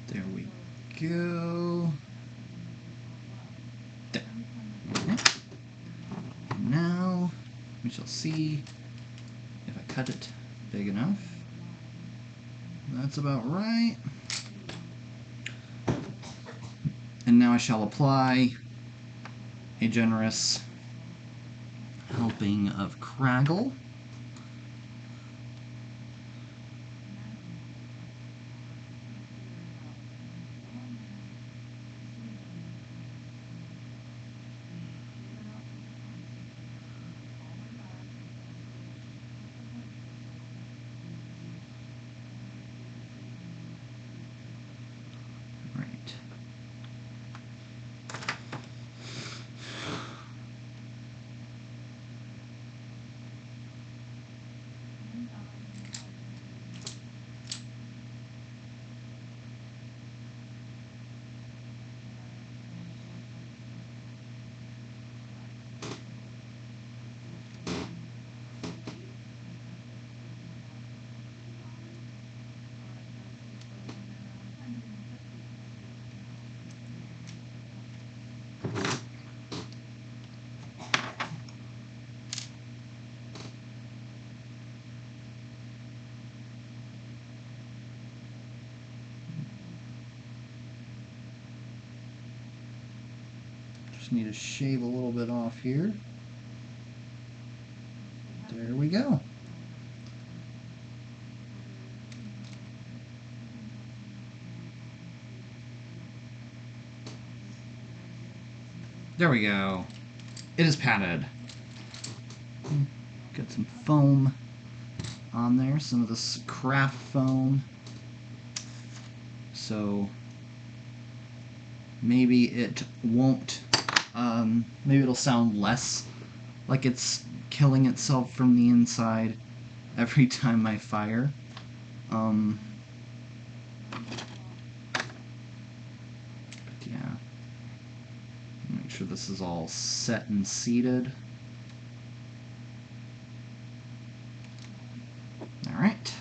[SPEAKER 1] There we go. There. Okay. Now we shall see if I cut it big enough. That's about right. And now I shall apply a generous helping of Craggle. Right. Just need to shave a little bit off here. There we go. There we go. It is padded. Got some foam on there, some of this craft foam. So maybe it won't, maybe it'll sound less like it's killing itself from the inside every time I fire. But yeah. Make sure this is all set and seated. Alright.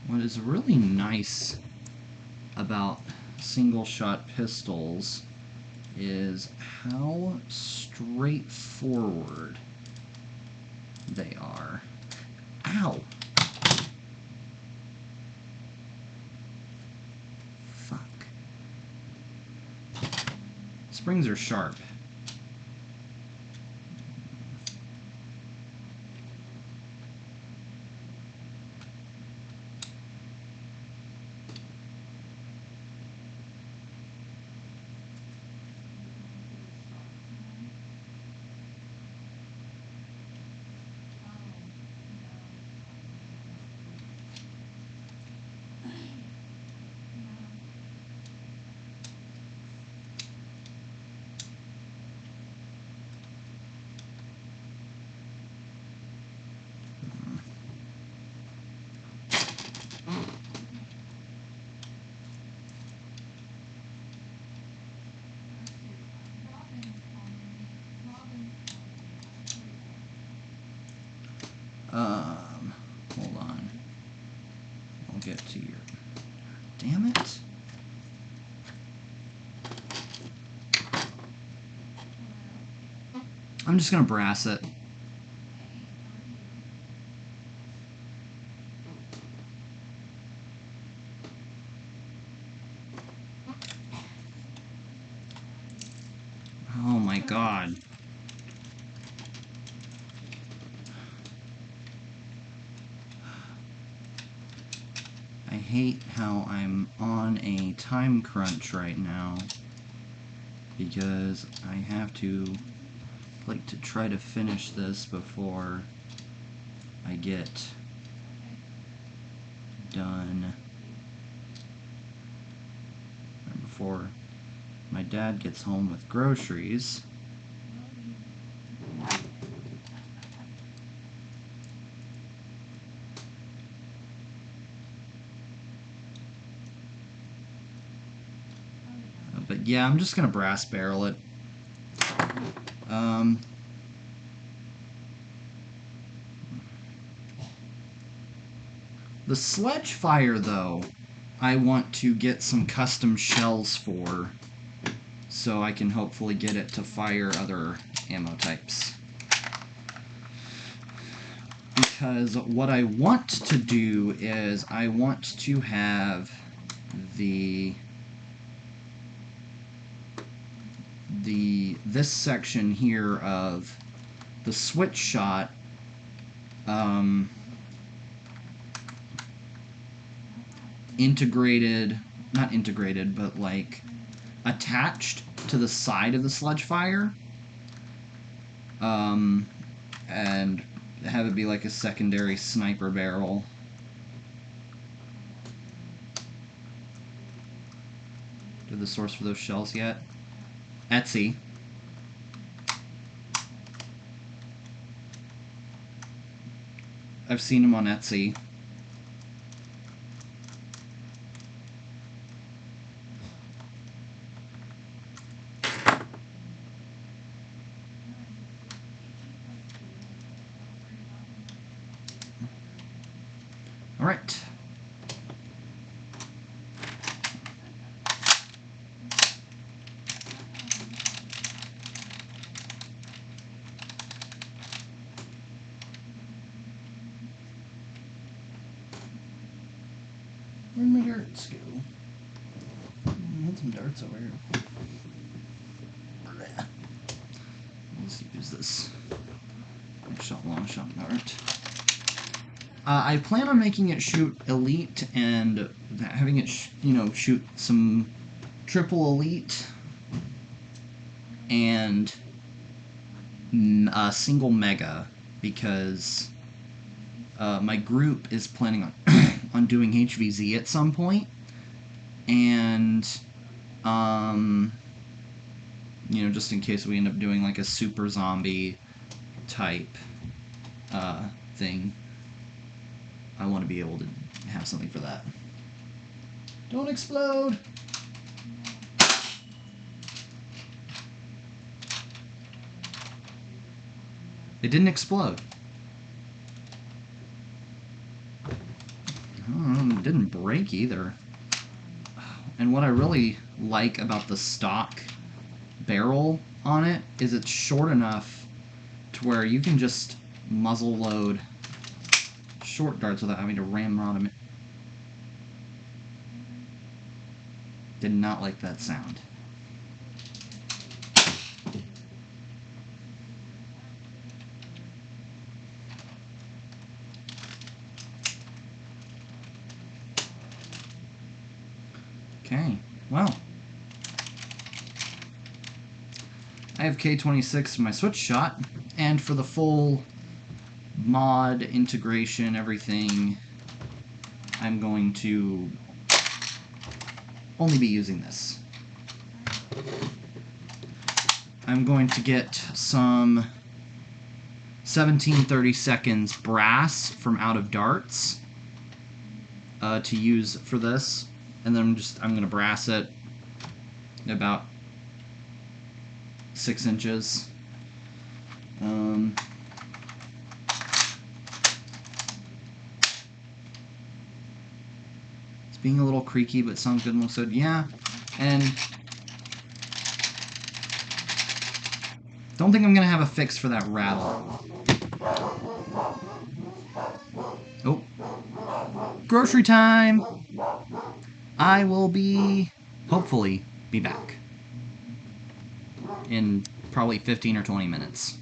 [SPEAKER 1] What is really nice about single-shot pistols is how straightforward they are. Ow! Fuck. Springs are sharp. Hold on. I'll get to your... Damn it. I'm just gonna brass it. Oh my god. I hate how I'm on a time crunch right now because I have to like to try to finish this before I get done, or before my dad gets home with groceries. But yeah, I'm just gonna brass barrel it. The sledge fire, though, I want to get some custom shells for, so I can hopefully get it to fire other ammo types. Because what I want to do is I want to have this section here of the switch shot integrated, not integrated, but like attached to the side of the sledge fire, and have it be like a secondary sniper barrel. Do you have the source for those shells yet? Etsy. I've seen them on Etsy. All right. Where'd my darts go? I had some darts over here. Let's use this long shot dart. I plan on making it shoot elite and having it, shoot some triple elite and a single mega, because my group is planning on on doing HVZ at some point, and just in case we end up doing like a super zombie type thing, I want to be able to have something for that. Don't explode! It didn't explode. It didn't break either. And what I really like about the stock barrel on it is it's short enough to where you can just muzzle load short darts without having to ramrod them. Did not like that sound. Okay, well, I have K26 in my switch shot, and for the full mod integration, everything, I'm going to only be using this. I'm going to get some 1730 seconds brass from Out of Darts to use for this, and then I'm going to brass it about 6 inches. It's being a little creaky, but sounds good and looks good. Yeah, and don't think I'm going to have a fix for that rattle. Oh. Grocery time! I will hopefully be back in probably 15 or 20 minutes.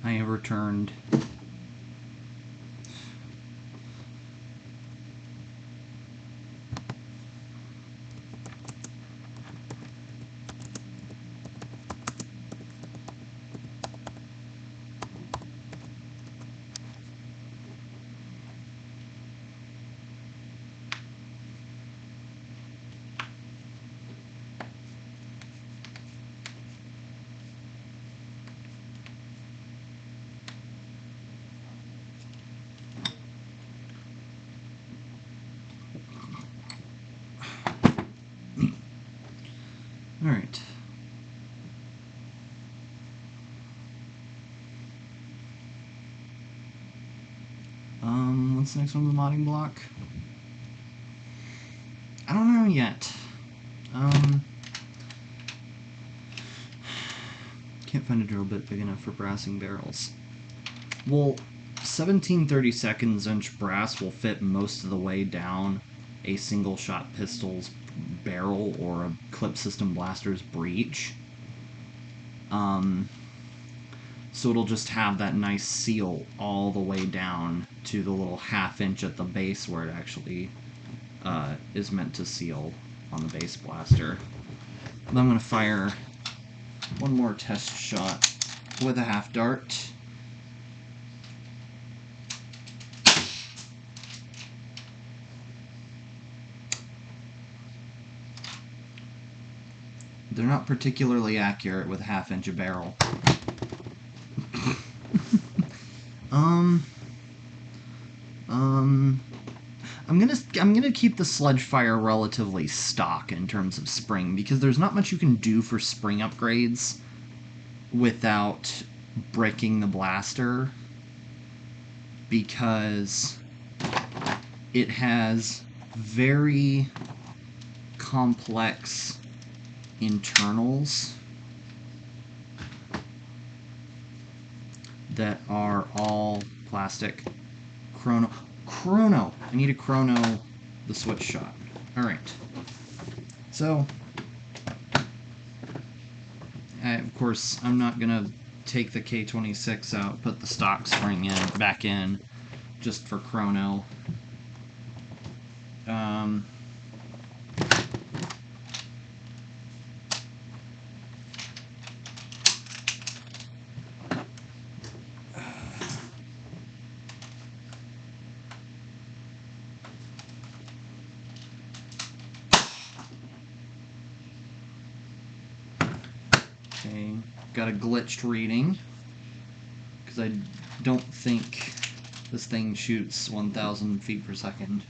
[SPEAKER 1] I have returned. All right. What's the next one on the modding block? I don't know yet. Can't find a drill bit big enough for brassing barrels. Well, 17/32 inch brass will fit most of the way down a single shot pistol's barrel or a clip system blaster's breech. So it'll just have that nice seal all the way down to the little 1/2 inch at the base where it actually is meant to seal on the base blaster. And I'm going to fire one more test shot with a half dart. They're not particularly accurate with 1/2 inch a barrel. I'm gonna keep the sledge fire relatively stock in terms of spring, because there's not much you can do for spring upgrades without breaking the blaster, because it has very complex internals that are all plastic. Chrono! I need to chrono the switch shot. Alright. So, of course, I'm not gonna take the K26 out, put the stock spring back in, just for chrono. Okay, got a glitched reading, because I don't think this thing shoots 1,000 feet per second.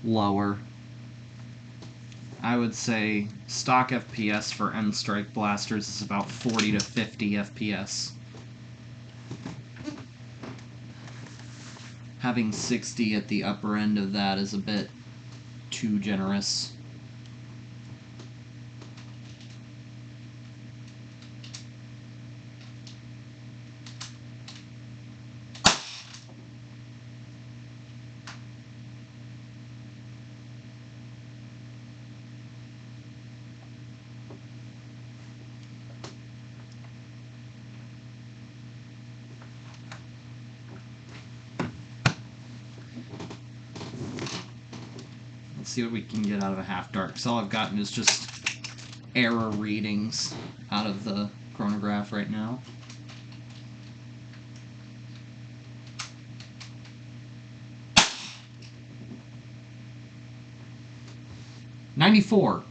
[SPEAKER 1] Lower. I would say stock FPS for M-Strike blasters is about 40 to 50 FPS. Having 60 at the upper end of that is a bit too generous. Let's see what we can get out of a half dart, because all I've gotten is just error readings out of the chronograph right now. $94.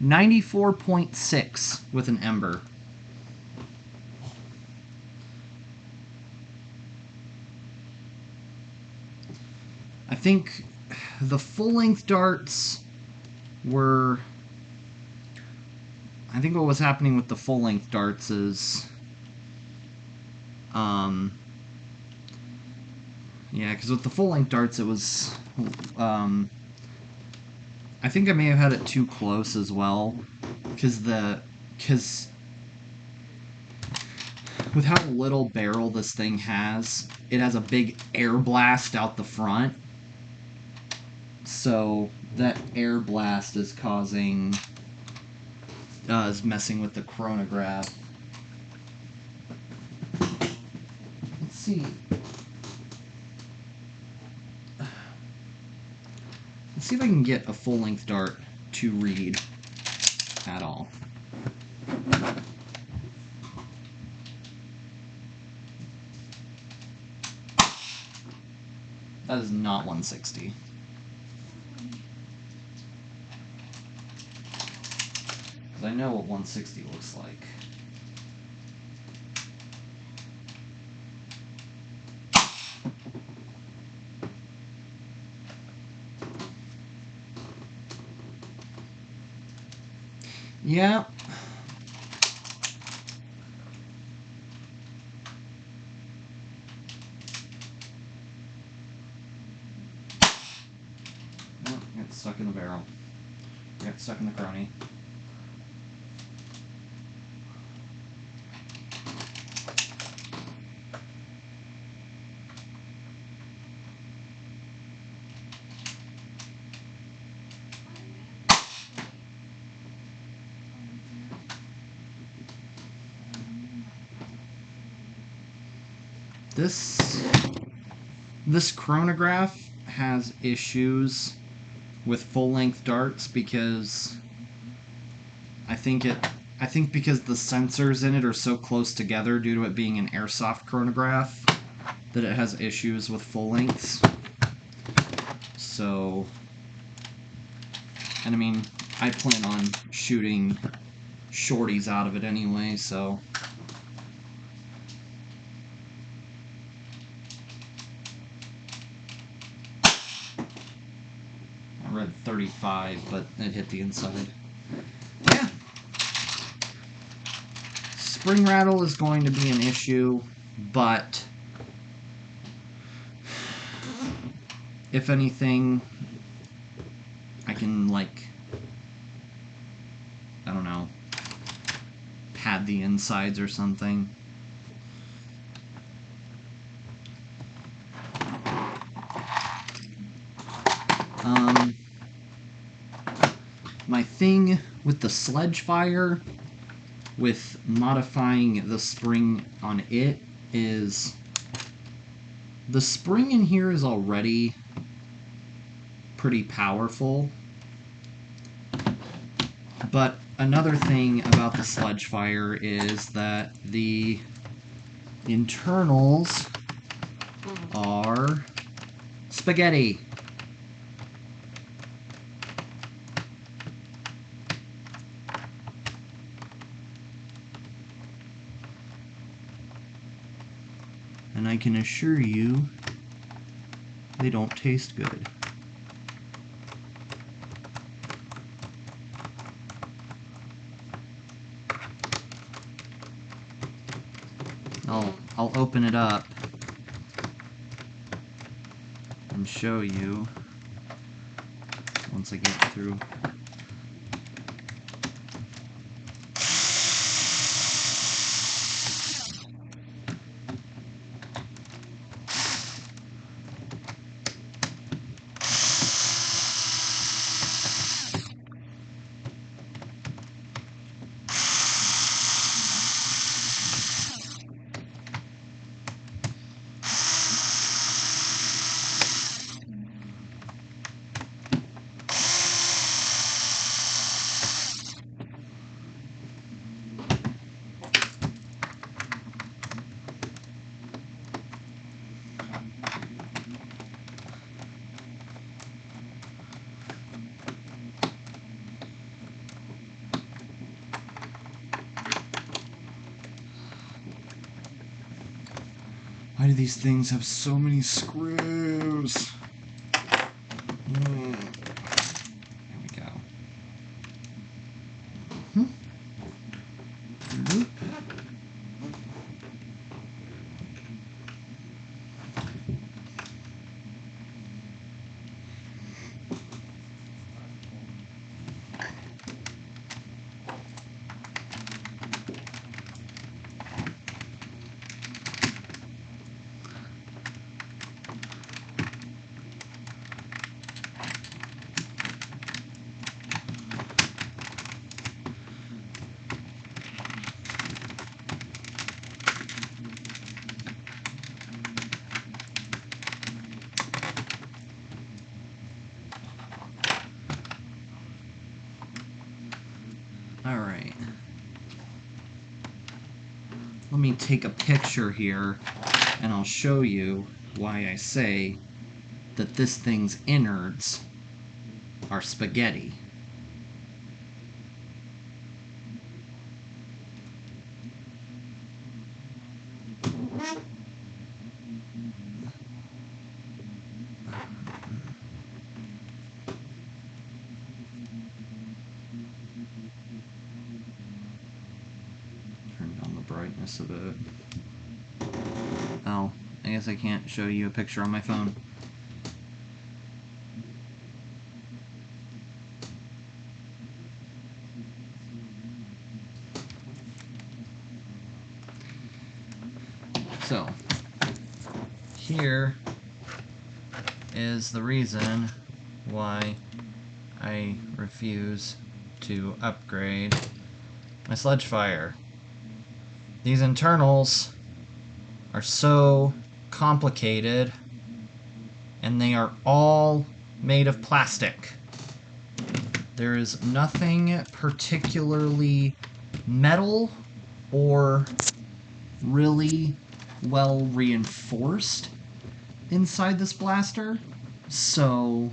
[SPEAKER 1] $94.6 with an ember. I think the full-length darts were... I think what was happening with the full-length darts is... Yeah, because with the full-length darts, it was... I think I may have had it too close as well, because with how little barrel this thing has, it has a big air blast out the front. So that air blast is is messing with the chronograph. Let's see. Let's see if I can get a full-length dart to read at all. That is not 160. Because I know what 160 looks like. Yeah. Oh, got stuck in the barrel. Got stuck in the crony. This chronograph has issues with full-length darts because I think because the sensors in it are so close together due to it being an airsoft chronograph that it has issues with full lengths. So, and I mean, I plan on shooting shorties out of it anyway, so. I read 35, but it hit the inside. Yeah. Spring rattle is going to be an issue, but if anything, I can, like, I don't know, pad the insides or something. My thing with the sledge fire, with modifying the spring on it, is the spring in here is already pretty powerful. But another thing about the sledge fire is that the internals are spaghetti. And I can assure you, they don't taste good. I'll open it up and show you once I get through. Why do these things have so many screws? There we go. me take a picture here, and I'll show you why I say that this thing's innards are spaghetti. Turn down the brightness a bit. Oh, I guess I can't show you a picture on my phone. So, here is the reason why I refuse to upgrade my Sledge Fire. These internals are so complicated, and they are all made of plastic. There is nothing particularly metal or really well reinforced inside this blaster, so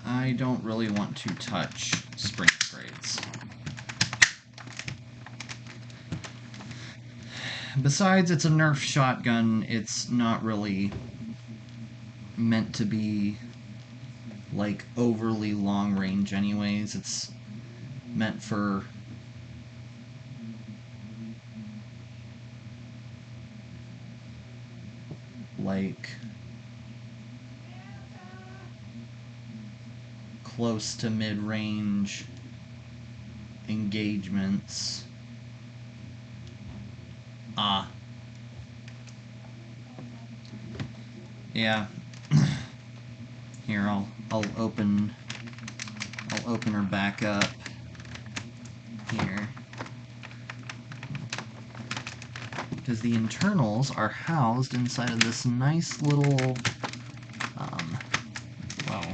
[SPEAKER 1] I don't really want to touch spring sprays. Besides, it's a Nerf shotgun, it's not really meant to be like overly long range anyways. It's meant for like close to mid-range engagements. Yeah. Here, I'll open her back up here, because the internals are housed inside of this nice little well,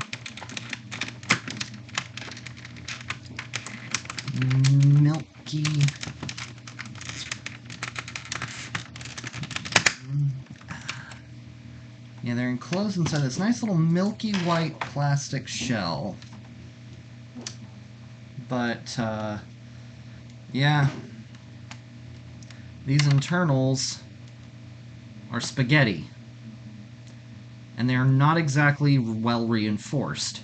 [SPEAKER 1] milky yeah, they're enclosed inside this nice little milky white plastic shell. But, yeah. These internals are spaghetti. And they are not exactly well reinforced.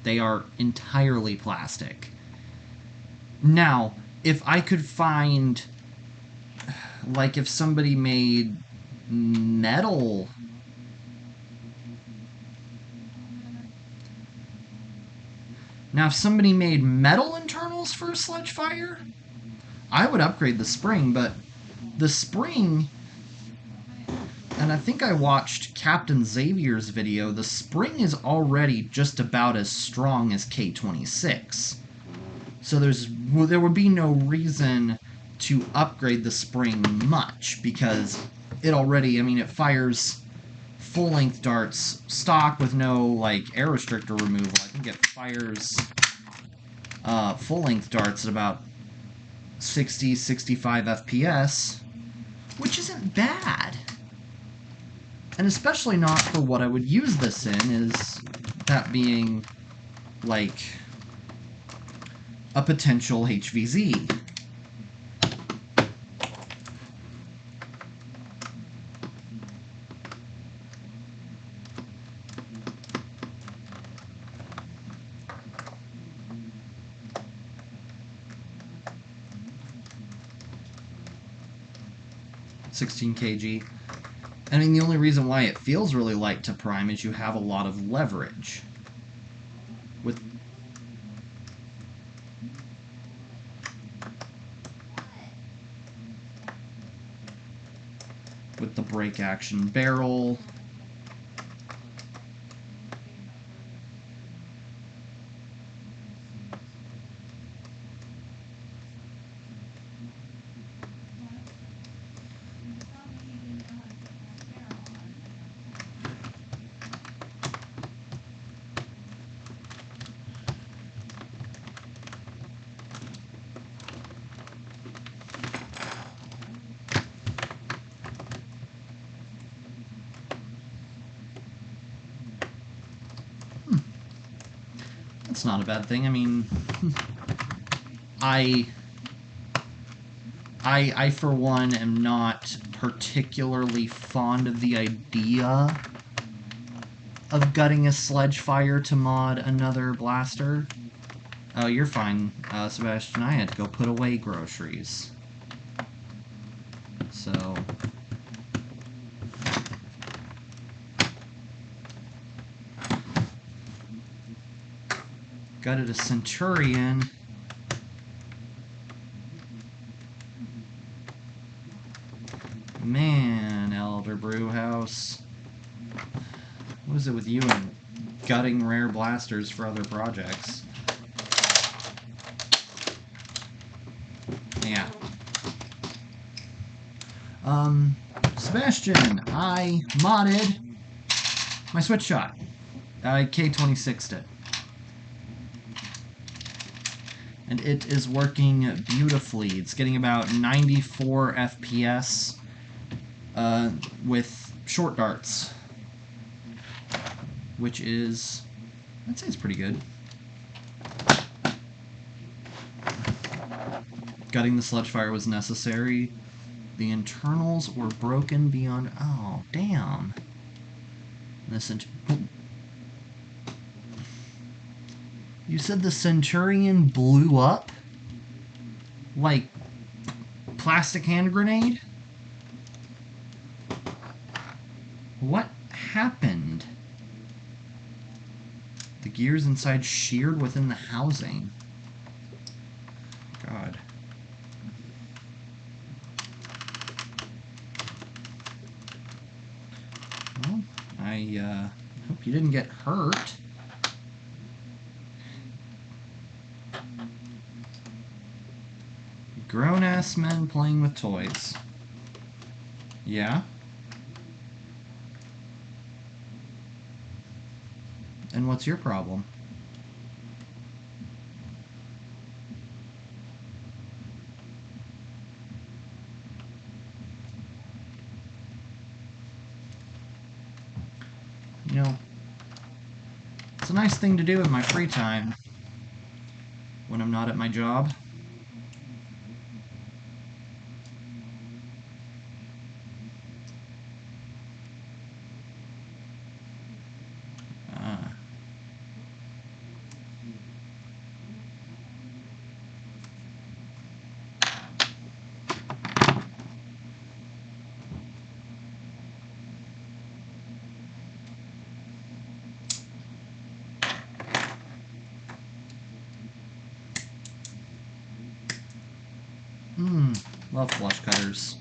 [SPEAKER 1] They are entirely plastic. Now, if I could find, like, if somebody made metal... Now, if somebody made metal internals for a Sledge Fire, I would upgrade the spring, but the spring, and I think I watched Captain Xavier's video, the spring is already just about as strong as K26. So there would be no reason to upgrade the spring much, because it already, I mean, it fires full-length darts stock with no, like, air restrictor removal. I think it fires full-length darts at about 60, 65 FPS, which isn't bad. And especially not for what I would use this in, is that being, like, a potential HVZ. (16 kg). I mean, the only reason why it feels really light to prime is you have a lot of leverage. With the break action barrel. That's not a bad thing. I mean, I for one, am not particularly fond of the idea of gutting a sledge fire to mod another blaster. Oh, you're fine, Sebastian. I had to go put away groceries. So... gutted a Centurion. Man, Elder Brewhouse. What is it with you and gutting rare blasters for other projects? Yeah. Sebastian, I modded my switch shot. I K26'd it. And it is working beautifully. It's getting about 94 FPS with short darts, which is, I'd say it's pretty good. Gutting the sledge fire was necessary. The internals were broken beyond... oh, damn. You said the Centurion blew up? Like plastic hand grenade? What happened? The gears inside sheared within the housing. God. Well, I hope you didn't get hurt. Grown-ass men playing with toys. Yeah? And what's your problem? You know, it's a nice thing to do in my free time when I'm not at my job. Love flush cutters.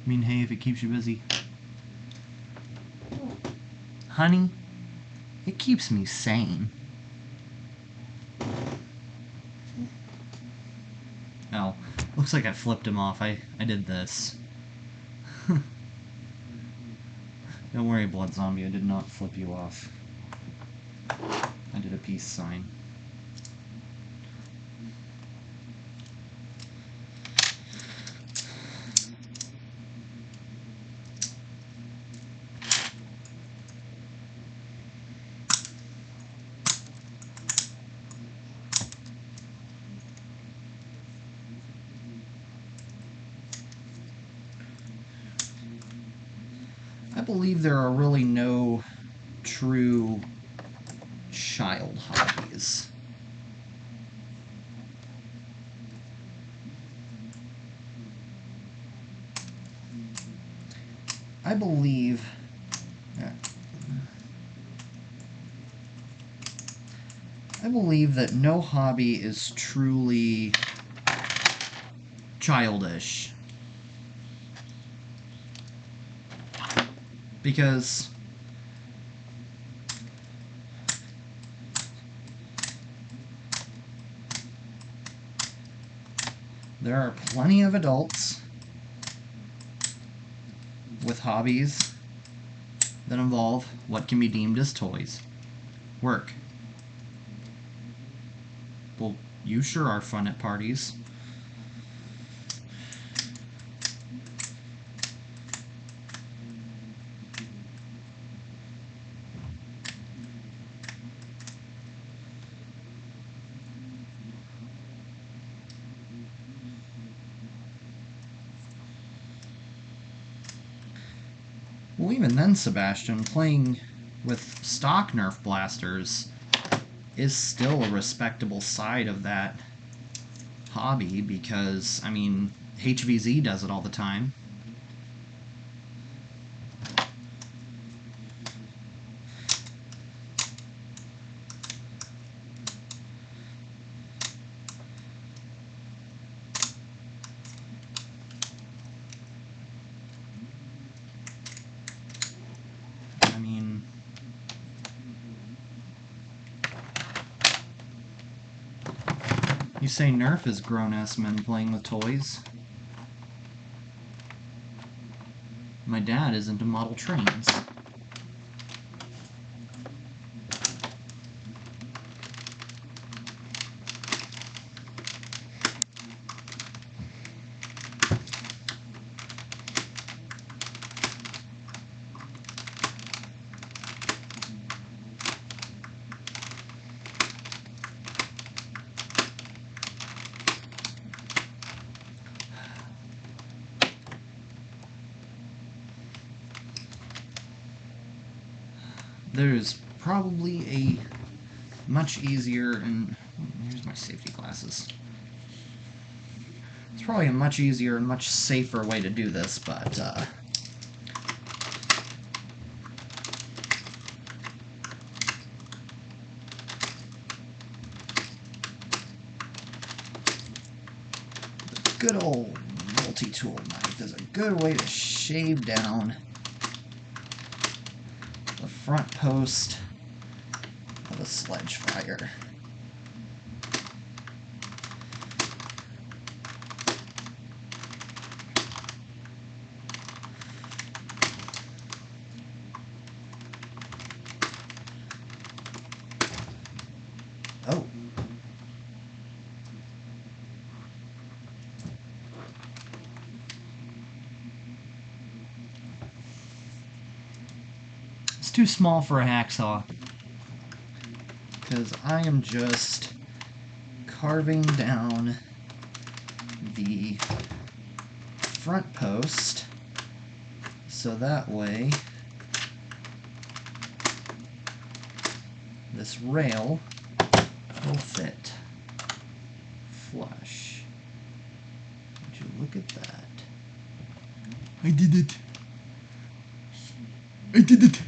[SPEAKER 1] I mean, hey, if it keeps you busy. Honey, it keeps me sane. Oh, looks like I flipped him off. I did this. Don't worry, Blood Zombie, I did not flip you off. I did a peace sign. I believe there are really no true child hobbies. I believe that no hobby is truly childish. Because there are plenty of adults with hobbies that involve what can be deemed as toys. Work. Well, you sure are fun at parties. Well, even then, Sebastian, playing with stock Nerf blasters is still a respectable side of that hobby because, I mean, HVZ does it all the time. I mean, you say Nerf is grown-ass men playing with toys? My dad is into model trains. There's probably a much easier, and here's my safety glasses. It's probably a much easier and much safer way to do this, but the good old multi-tool knife is a good way to shave down the front post of a sledge fire. Oh. It's too small for a hacksaw, because I am just carving down the front post so that way this rail will fit flush. Would you look at that? I did it! I did it!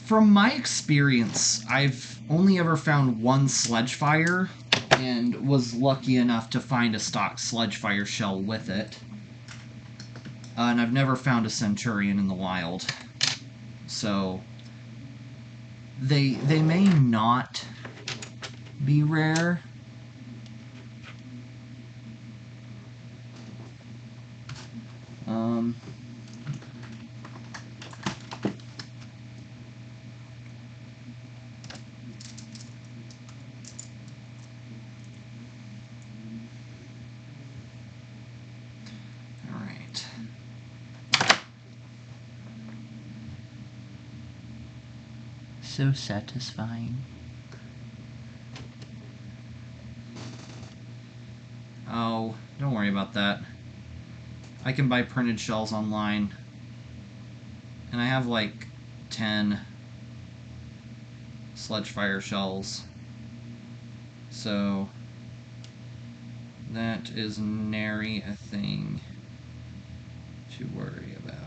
[SPEAKER 1] From my experience, I've only ever found one sledge fire and was lucky enough to find a stock sledge fire shell with it. And I've never found a Centurion in the wild. So they may not be rare. So satisfying. Oh, don't worry about that. I can buy printed shells online. And I have like 10 sledge fire shells. So that is nary a thing to worry about.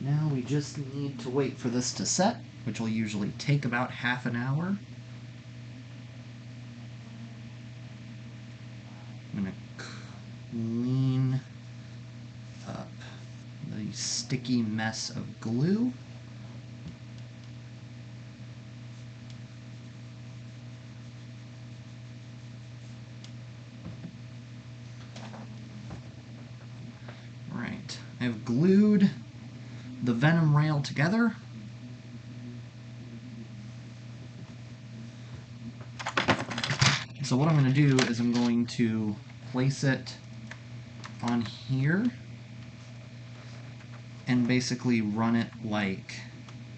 [SPEAKER 1] Now we just need to wait for this to set, which will usually take about half an hour. I'm going to clean up the sticky mess of glue. Right, I've glued the Venom rail together. So what I'm going to do is I'm going to place it on here and basically run it like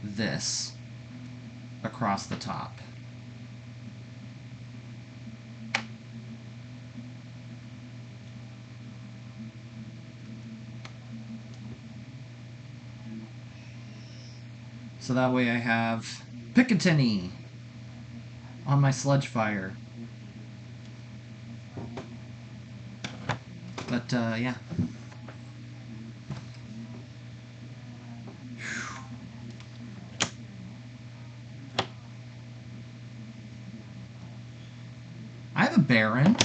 [SPEAKER 1] this across the top. So that way I have Picatinny on my Sledge Fire. But, yeah. I have a Baron.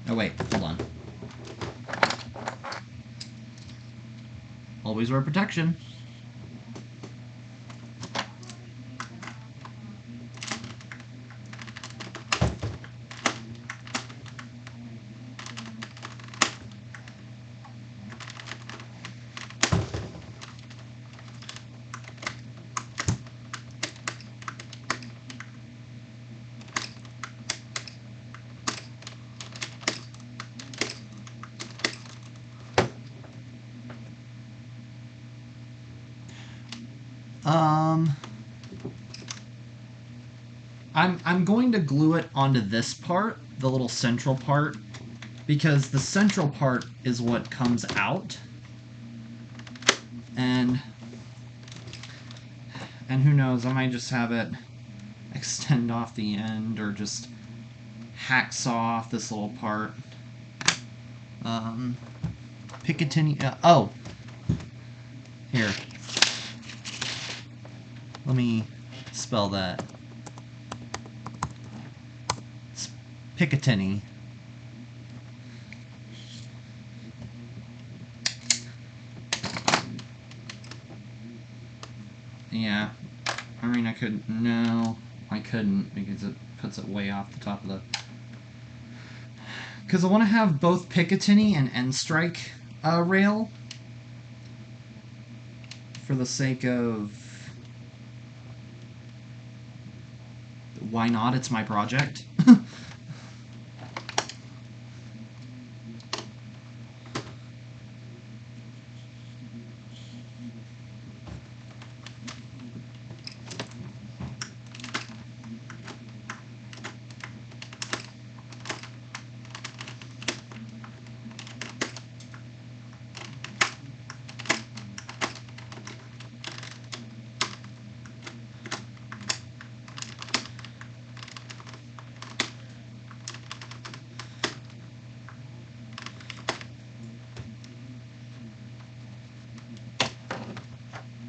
[SPEAKER 1] Oh wait, hold on. Always wear protection. I'm going to glue it onto this part, the little central part, because the central part is what comes out. And who knows, I might just have it extend off the end or just hacksaw off this little part. Picatinny, oh! Here. Let me spell that. It's Picatinny. Yeah. I mean, I could... No, I couldn't, because it puts it way off the top of the... Because I want to have both Picatinny and N-Strike rail. For the sake of... Why not? It's my project.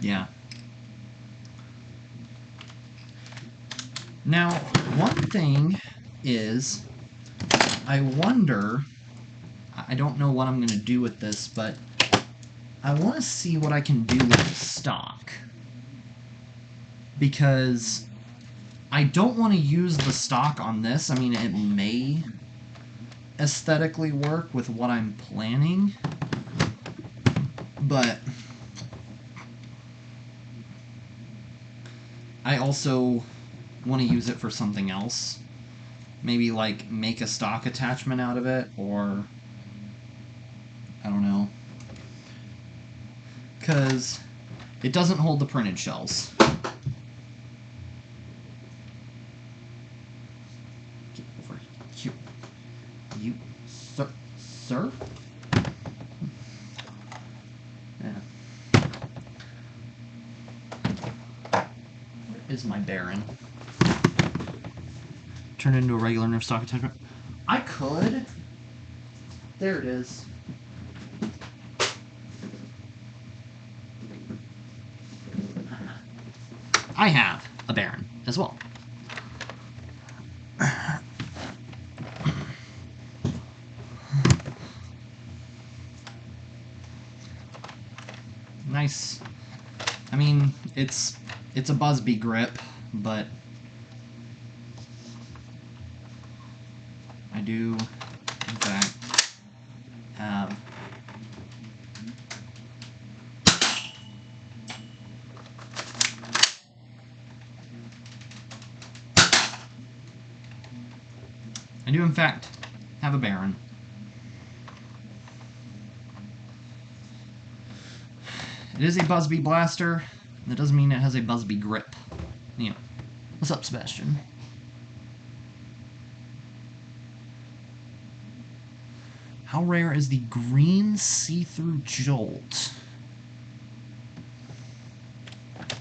[SPEAKER 1] Yeah. Now, one thing is, I wonder, I don't know what I'm going to do with this, but I want to see what I can do with the stock. Because I don't want to use the stock on this. I mean, it may aesthetically work with what I'm planning, but I also want to use it for something else. Maybe, like, make a stock attachment out of it, or... I don't know. Because it doesn't hold the printed shells. Get over here. You, sir? is my Baron? Turn it into a regular Nerf stock attachment? I could. There it is. I have a Baron as well. Nice. I mean, it's a Busby grip, but I do, in fact, have a Baron. It is a Busby blaster. That doesn't mean it has a Busby grip. Yeah. What's up, Sebastian? How rare is the green see-through Jolt? Let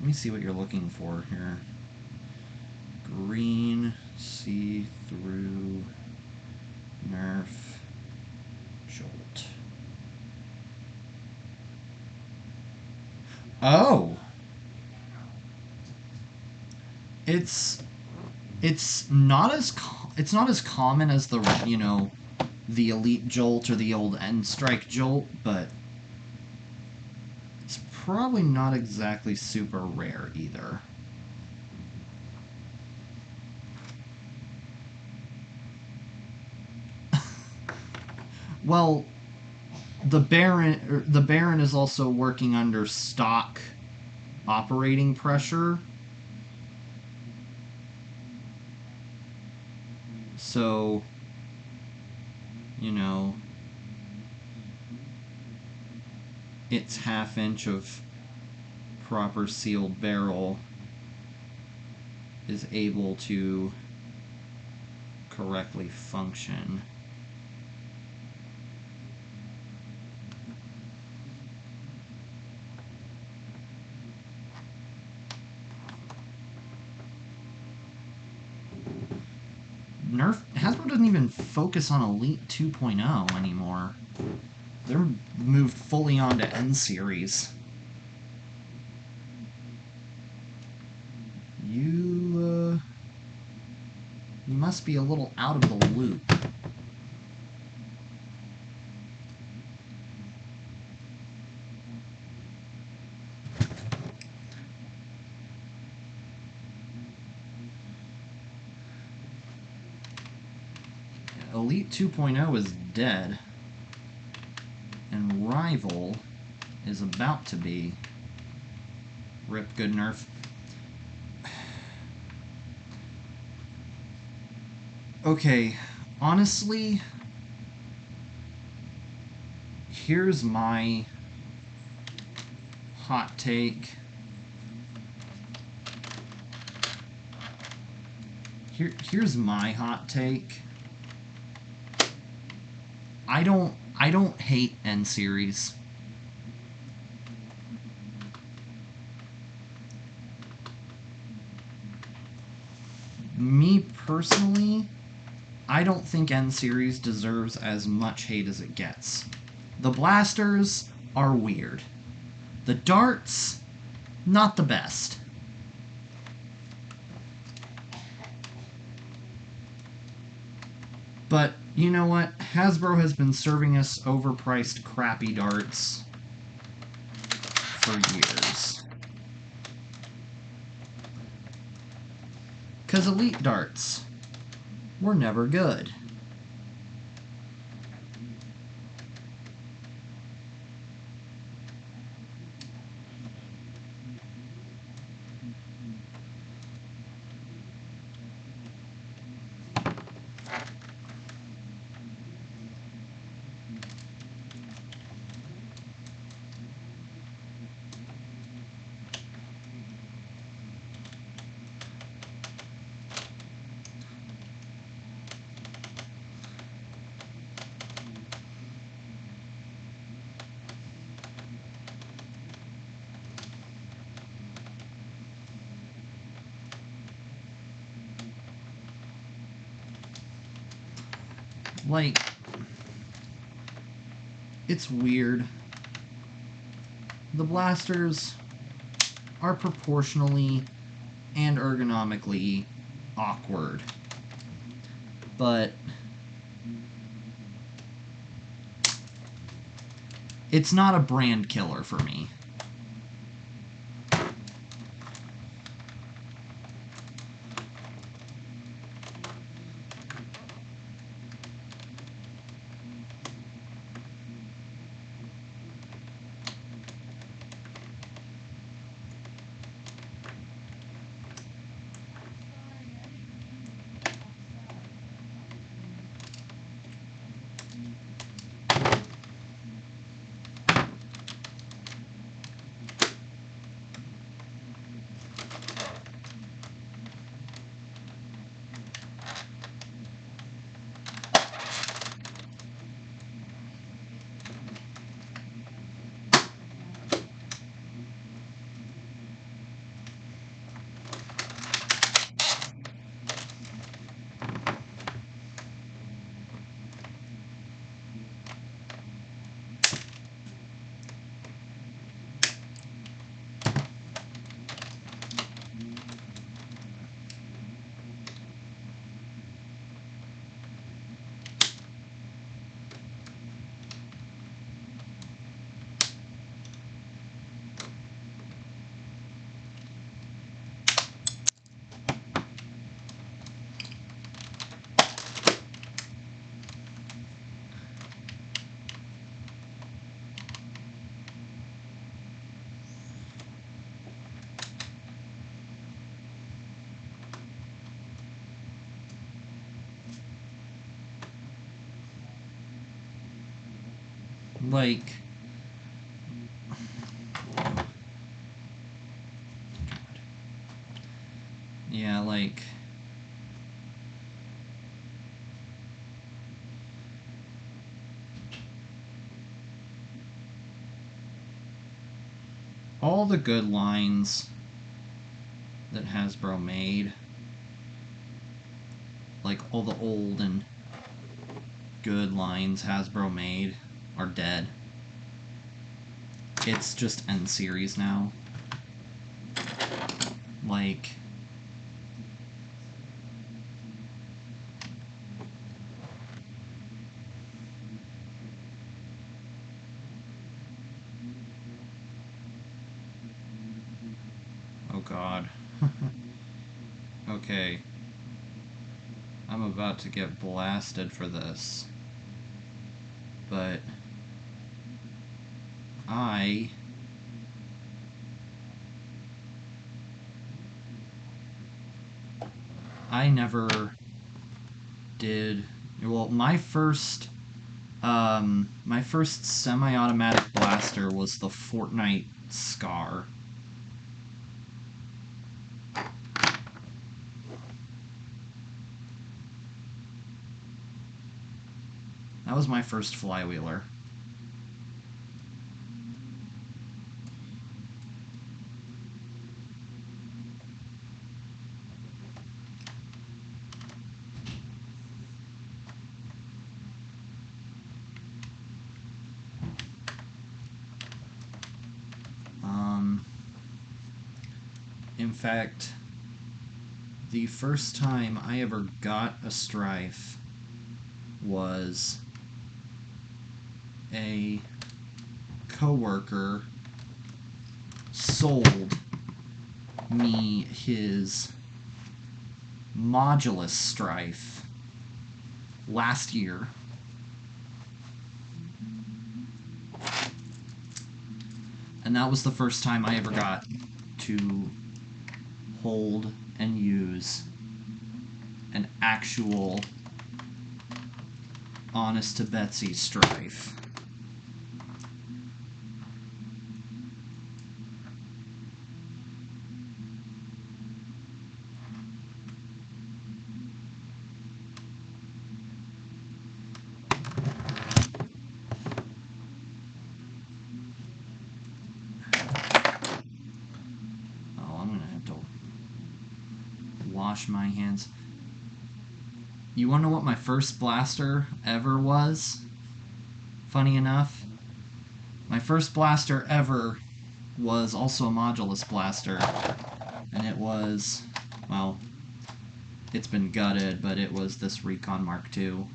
[SPEAKER 1] me see what you're looking for here. Green see-through Nerf Jolt. Oh! It's not as common as the, you know, the Elite Jolt or the old End Strike Jolt, but it's probably not exactly super rare either. Well, the Baron is also working under stock operating pressure. So, you know, its half-inch of proper sealed barrel is able to correctly function. Hasbro doesn't even focus on Elite 2.0 anymore. They're moved fully on to N series. You must be a little out of the loop. Elite 2.0 is dead, and Rival is about to be. Rip, good Nerf. Okay, honestly, here's my hot take. Here's my hot take. I don't hate N series. Me personally, I don't think N series deserves as much hate as it gets. The blasters are weird. The darts, not the best. But you know what? Hasbro has been serving us overpriced crappy darts for years. Because Elite darts were never good. Like, it's weird. The blasters are proportionally and ergonomically awkward, but it's not a brand killer for me. Like, yeah, like, all the good lines that Hasbro made, like all the old and good lines Hasbro made, are dead. It's just end series now. Like, oh god. Okay. I'm about to get blasted for this. But I never did. Well, my first semi-automatic blaster was the Fortnite Scar. That was my first flywheeler. In fact, the first time I ever got a Strife was a coworker sold me his Modulus Strife last year. And that was the first time I ever got to hold and use an actual honest to Betsy Strife. Wash my hands. You want to know what my first blaster ever was? Funny enough, my first blaster ever was also a modulus blaster, and it was, well, it's been gutted, but it was this Recon Mark II.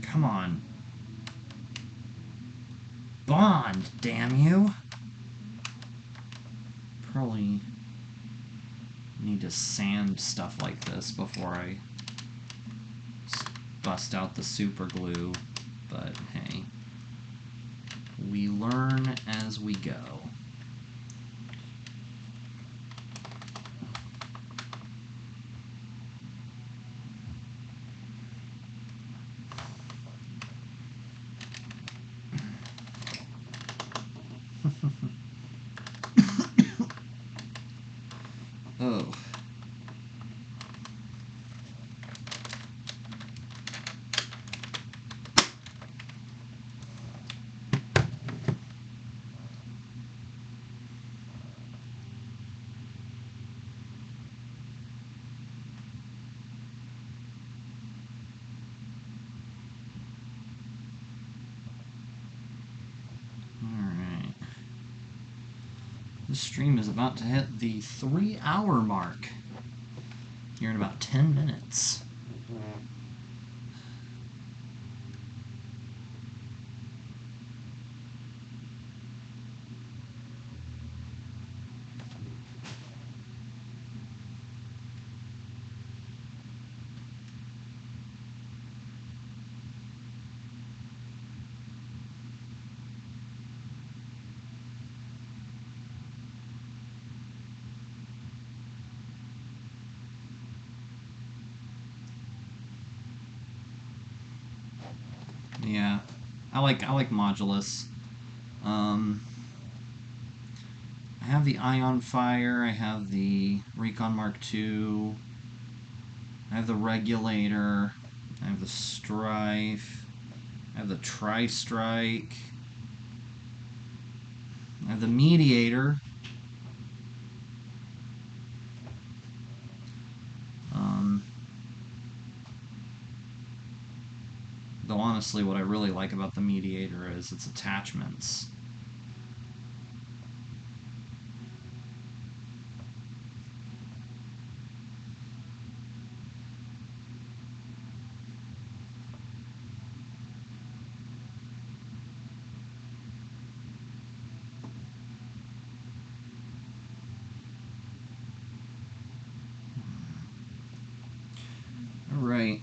[SPEAKER 1] Come on. Bond, damn you! Probably need to sand stuff like this before I bust out the super glue, but hey, we learn as we go. Oh. Alright. This stream is about to hit the 3-hour mark here in about 10 minutes. Yeah, I like modulus. I have the Ion Fire, I have the Recon Mark II, I have the Regulator, I have the Strife, I have the Tri-Strike, I have the Mediator. Though honestly, what I really like about the Mediator is its attachments. Alright.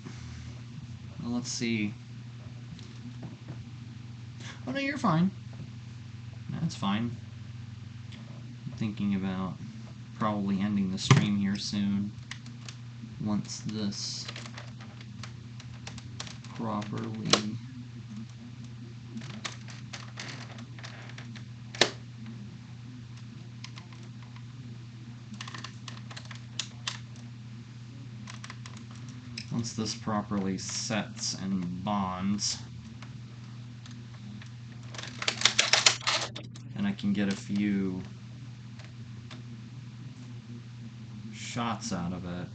[SPEAKER 1] Well, let's see. Oh no, you're fine. That's fine. I'm thinking about probably ending the stream here soon. Once this properly... Once this properly sets and bonds, and I can get a few shots out of it,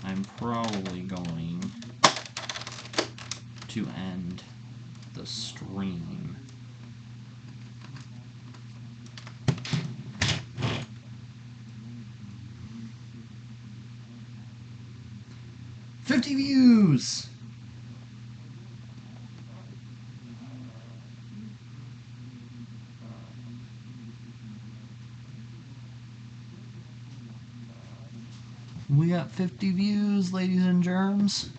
[SPEAKER 1] I'm probably going to end the stream. '50 views! We got 50 views, ladies and germs.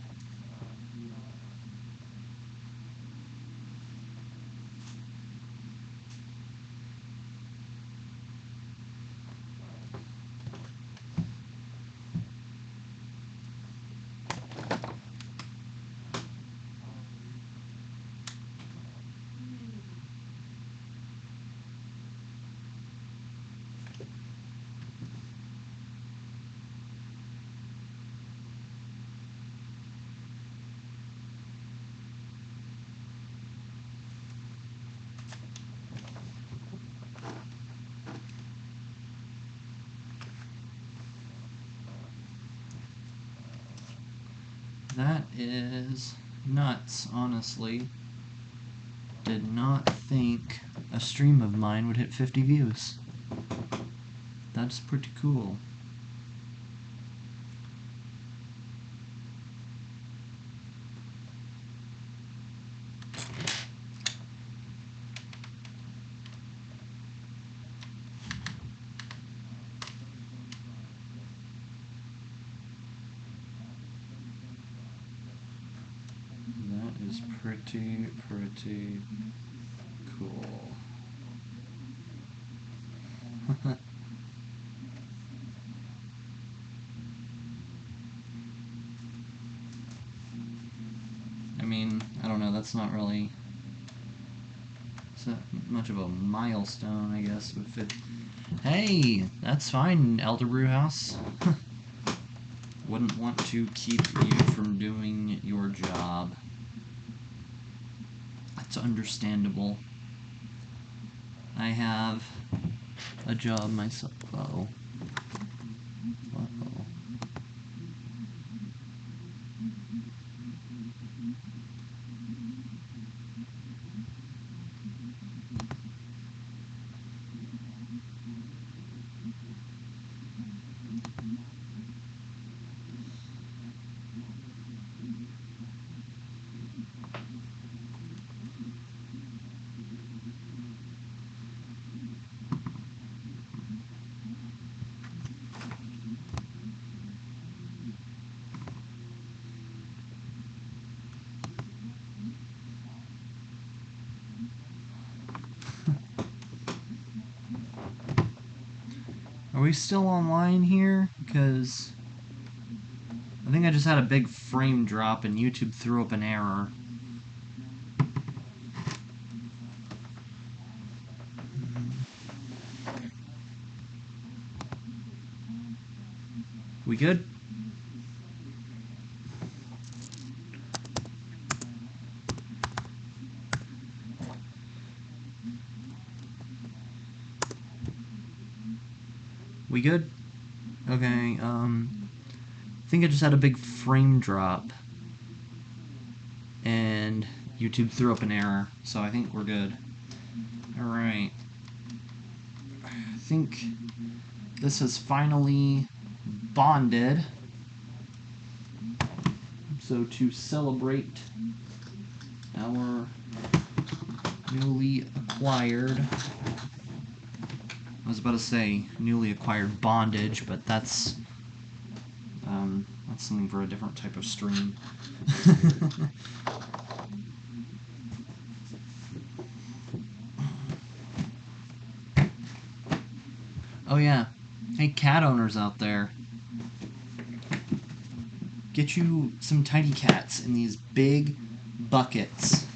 [SPEAKER 1] That is nuts, honestly. Did not think a stream of mine would hit 50 views. That's pretty cool. That is pretty cool. I mean, I don't know, that's not really much of a milestone, I guess. If it... Hey, that's fine, Elder Brewhouse. Wouldn't want to keep you from doing your job. That's understandable. I have a job myself. Uh-oh. Uh-oh. Are we still online here? Because I think I just had a big frame drop and YouTube threw up an error. We good? We good? Okay, I think I just had a big frame drop and YouTube threw up an error, so I think we're good. Alright. I think this has finally bonded. So to celebrate our newly acquired, I was about to say newly acquired bondage, but that's something for a different type of stream. Oh yeah, hey cat owners out there, get you some tidy cats in these big buckets.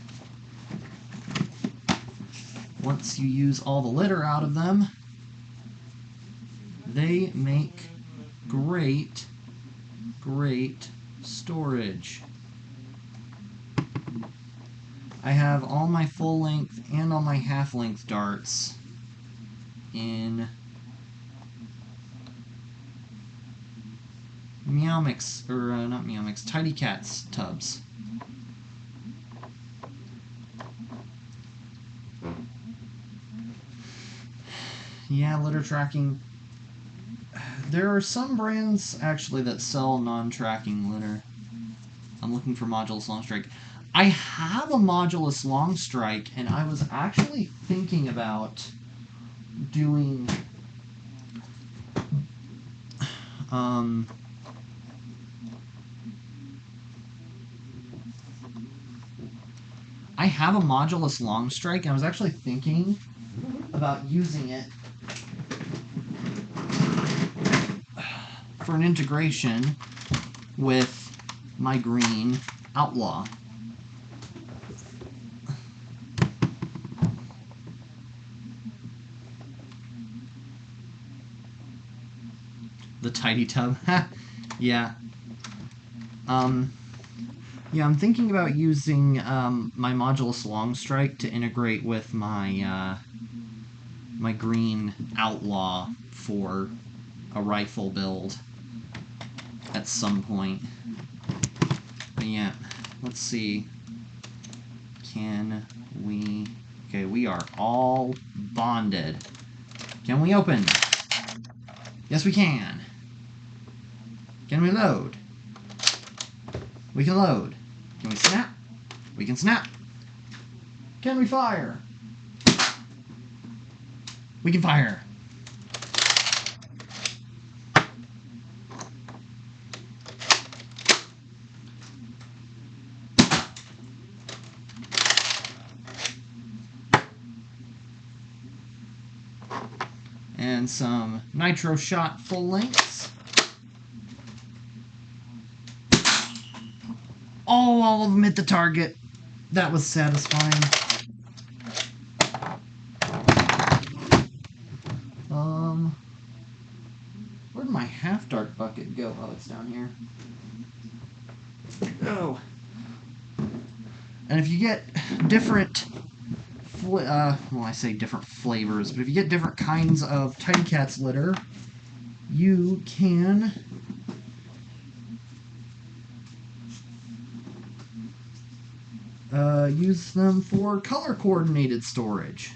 [SPEAKER 1] Once you use all the litter out of them, they make great storage. I have all my full length and all my half length darts in Meow Mix, or not Meow Mix, Tidy Cats tubs. Yeah, litter tracking. There are some brands, actually, that sell non-tracking litter. I'm looking for modulus long strike. I have a modulus long strike, and I was actually thinking about doing... I have a modulus long strike, and I was actually thinking about using it for an integration with my green outlaw. The tidy tub. Yeah. Yeah, I'm thinking about using my modulus long strike to integrate with my my green outlaw for a rifle build at some point. Yeah, let's see. Can we... Okay, we are all bonded. Can we open? Yes, we can. Can we load? We can load. Can we snap? We can snap. Can we fire? We can fire. And some nitro shot full lengths. Oh, all of them hit the target. That was satisfying. Where'd my half dark bucket go? Oh, it's down here. Oh. And if you get different, well, I say different flavors, but if you get different kinds of Tiny Cats litter, you can use them for color-coordinated storage.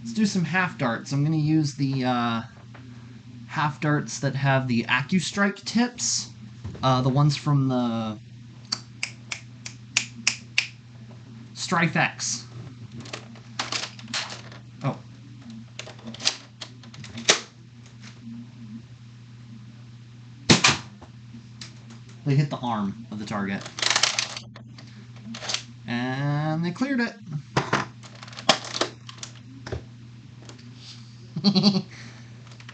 [SPEAKER 1] Let's do some half darts. I'm going to use the half darts that have the AccuStrike tips, the ones from the Strife X. Oh. They hit the arm of the target. And they cleared it.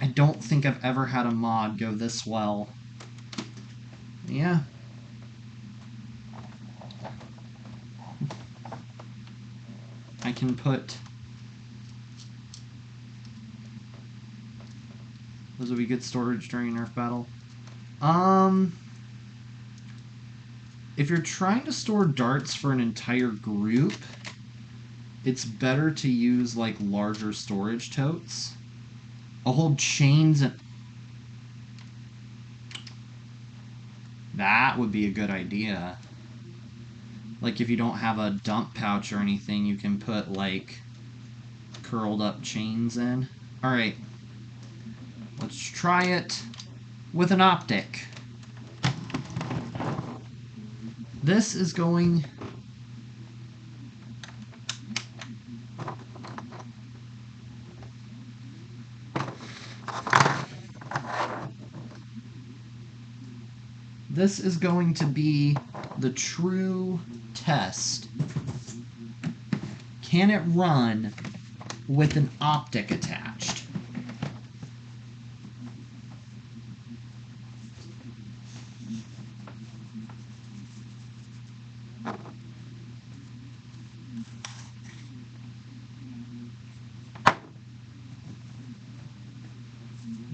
[SPEAKER 1] I don't think I've ever had a mod go this well. Yeah. I can put... Those would be good storage during a Nerf battle. If you're trying to store darts for an entire group, it's better to use, like, larger storage totes. I'll hold chains and... That would be a good idea. Like, if you don't have a dump pouch or anything, you can put, like, curled up chains in. Alright. Let's try it with an optic. This is going... This is going to be the true test. Can it run with an optic attached?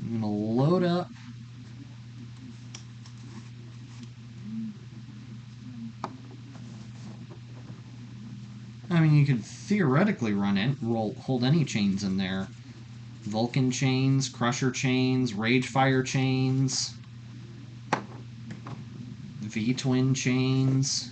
[SPEAKER 1] I'm going to load up. I mean, you could theoretically run it, hold any chains in there. Vulcan chains, Crusher chains, Ragefire chains, V-Twin chains.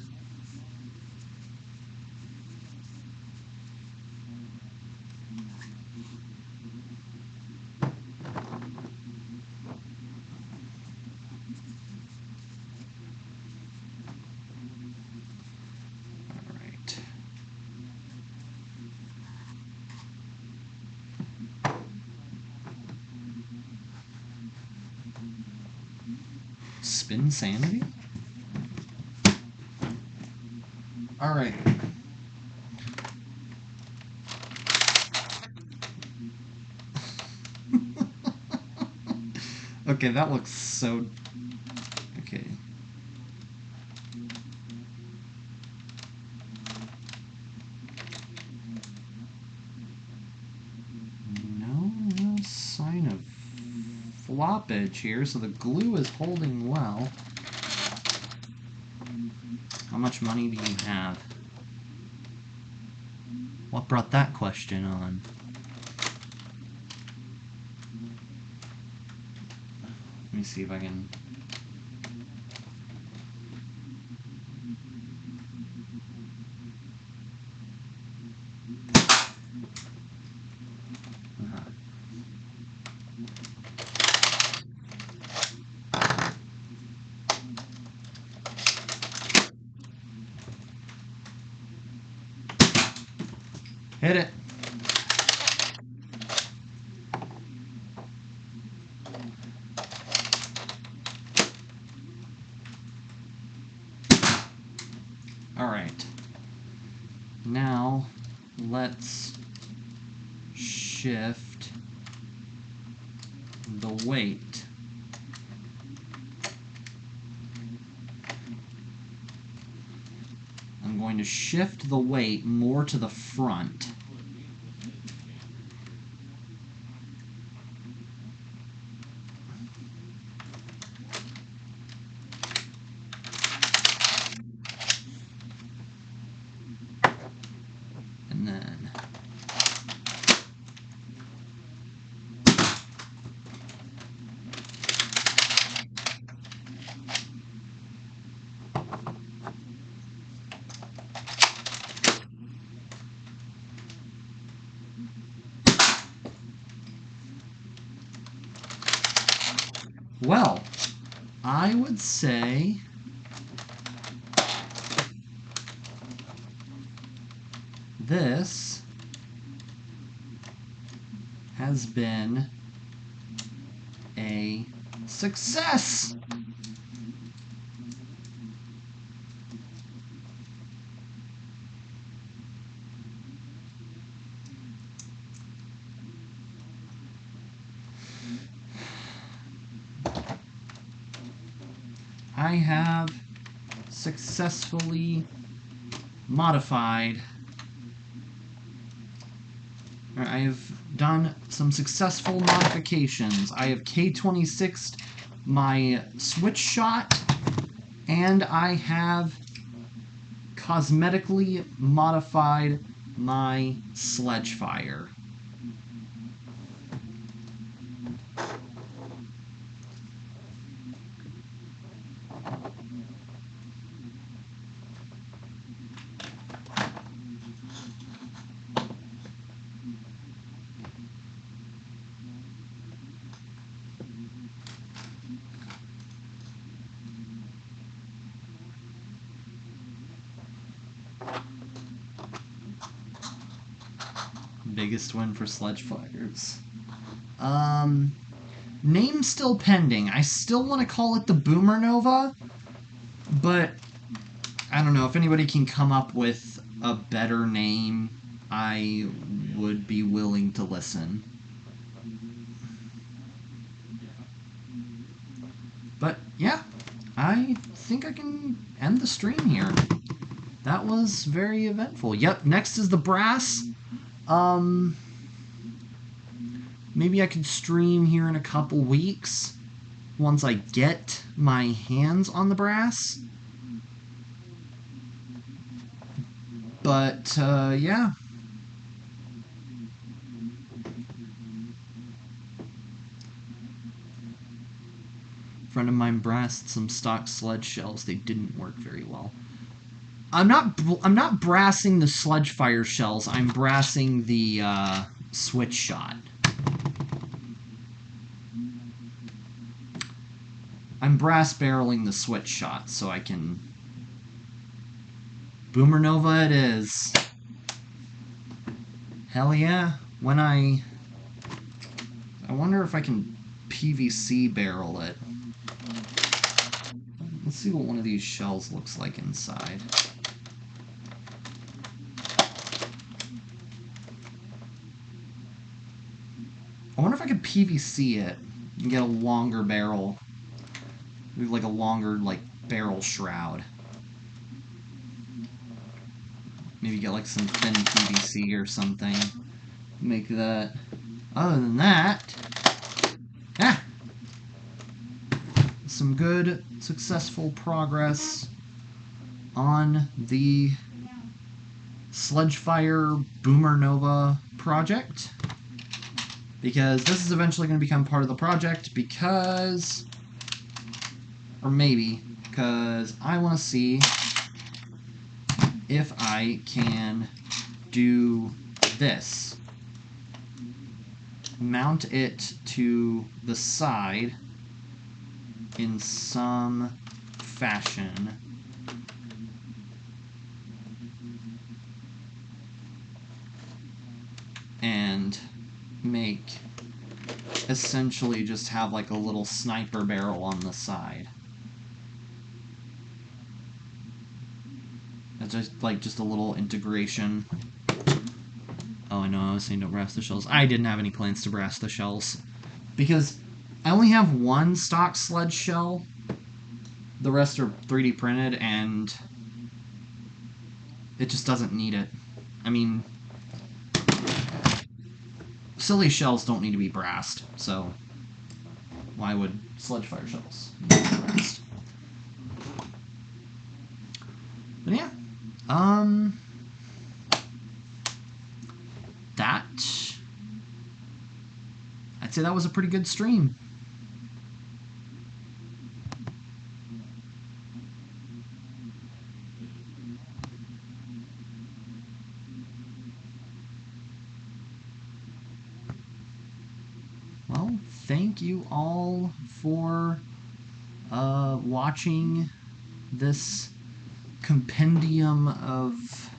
[SPEAKER 1] Spin Sanity? Alright. Okay, that looks so... Okay. No sign of floppage here, so the glue is holding well. How much money do you have? What brought that question on? Let me see if I can... Hit it. All right. Now, let's shift the weight. I'm going to shift the weight more to the front. And then well, I would say this has been a success. I have successfully modified. I have done some successful modifications. I have K26'd my switch shot, and I have cosmetically modified my sledge fire. Biggest win for sledge fires. Name still pending. I still want to call it the Boomer Nova, but I don't know. If anybody can come up with a better name, I would be willing to listen. But yeah, I think I can end the stream here. That was very eventful. Yep, next is the brass. Maybe I could stream here in a couple weeks once I get my hands on the brass. But, yeah. A friend of mine brassed some stock sledge shells. They didn't work very well. I'm not brassing the sledge fire shells. I'm brassing the switch shot. I'm brass barreling the switch shot so I can... Boomer Nova it is. Hell yeah. When I wonder if I can PVC barrel it. Let's see what one of these shells looks like inside. I wonder if I could PVC it and get a longer barrel. Maybe like a longer, like, barrel shroud. Maybe get like some thin PVC or something. Make that. Other than that, yeah, some good, successful progress on the Sledgefire Boomer Nova project, because this is eventually going to become part of the project, because, or maybe, because I want to see if I can do this. Mount it to the side in some fashion. And make, essentially just have like a little sniper barrel on the side. It's just a little integration. Oh, I know, I was saying don't brass the shells. I didn't have any plans to brass the shells, because I only have one stock sledge shell. The rest are 3D printed, and it just doesn't need it. I mean, silly shells don't need to be brassed, so why would Sledgefire shells need to be brassed? But yeah, I'd say that was a pretty good stream. Well, thank you all for watching this compendium of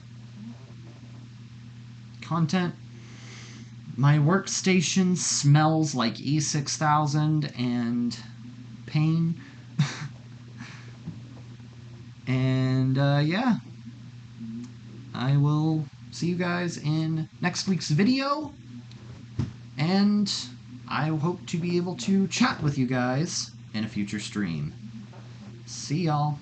[SPEAKER 1] content. My workstation smells like E6000 and pain. And yeah, I will see you guys in next week's video, and I hope to be able to chat with you guys in a future stream. See y'all.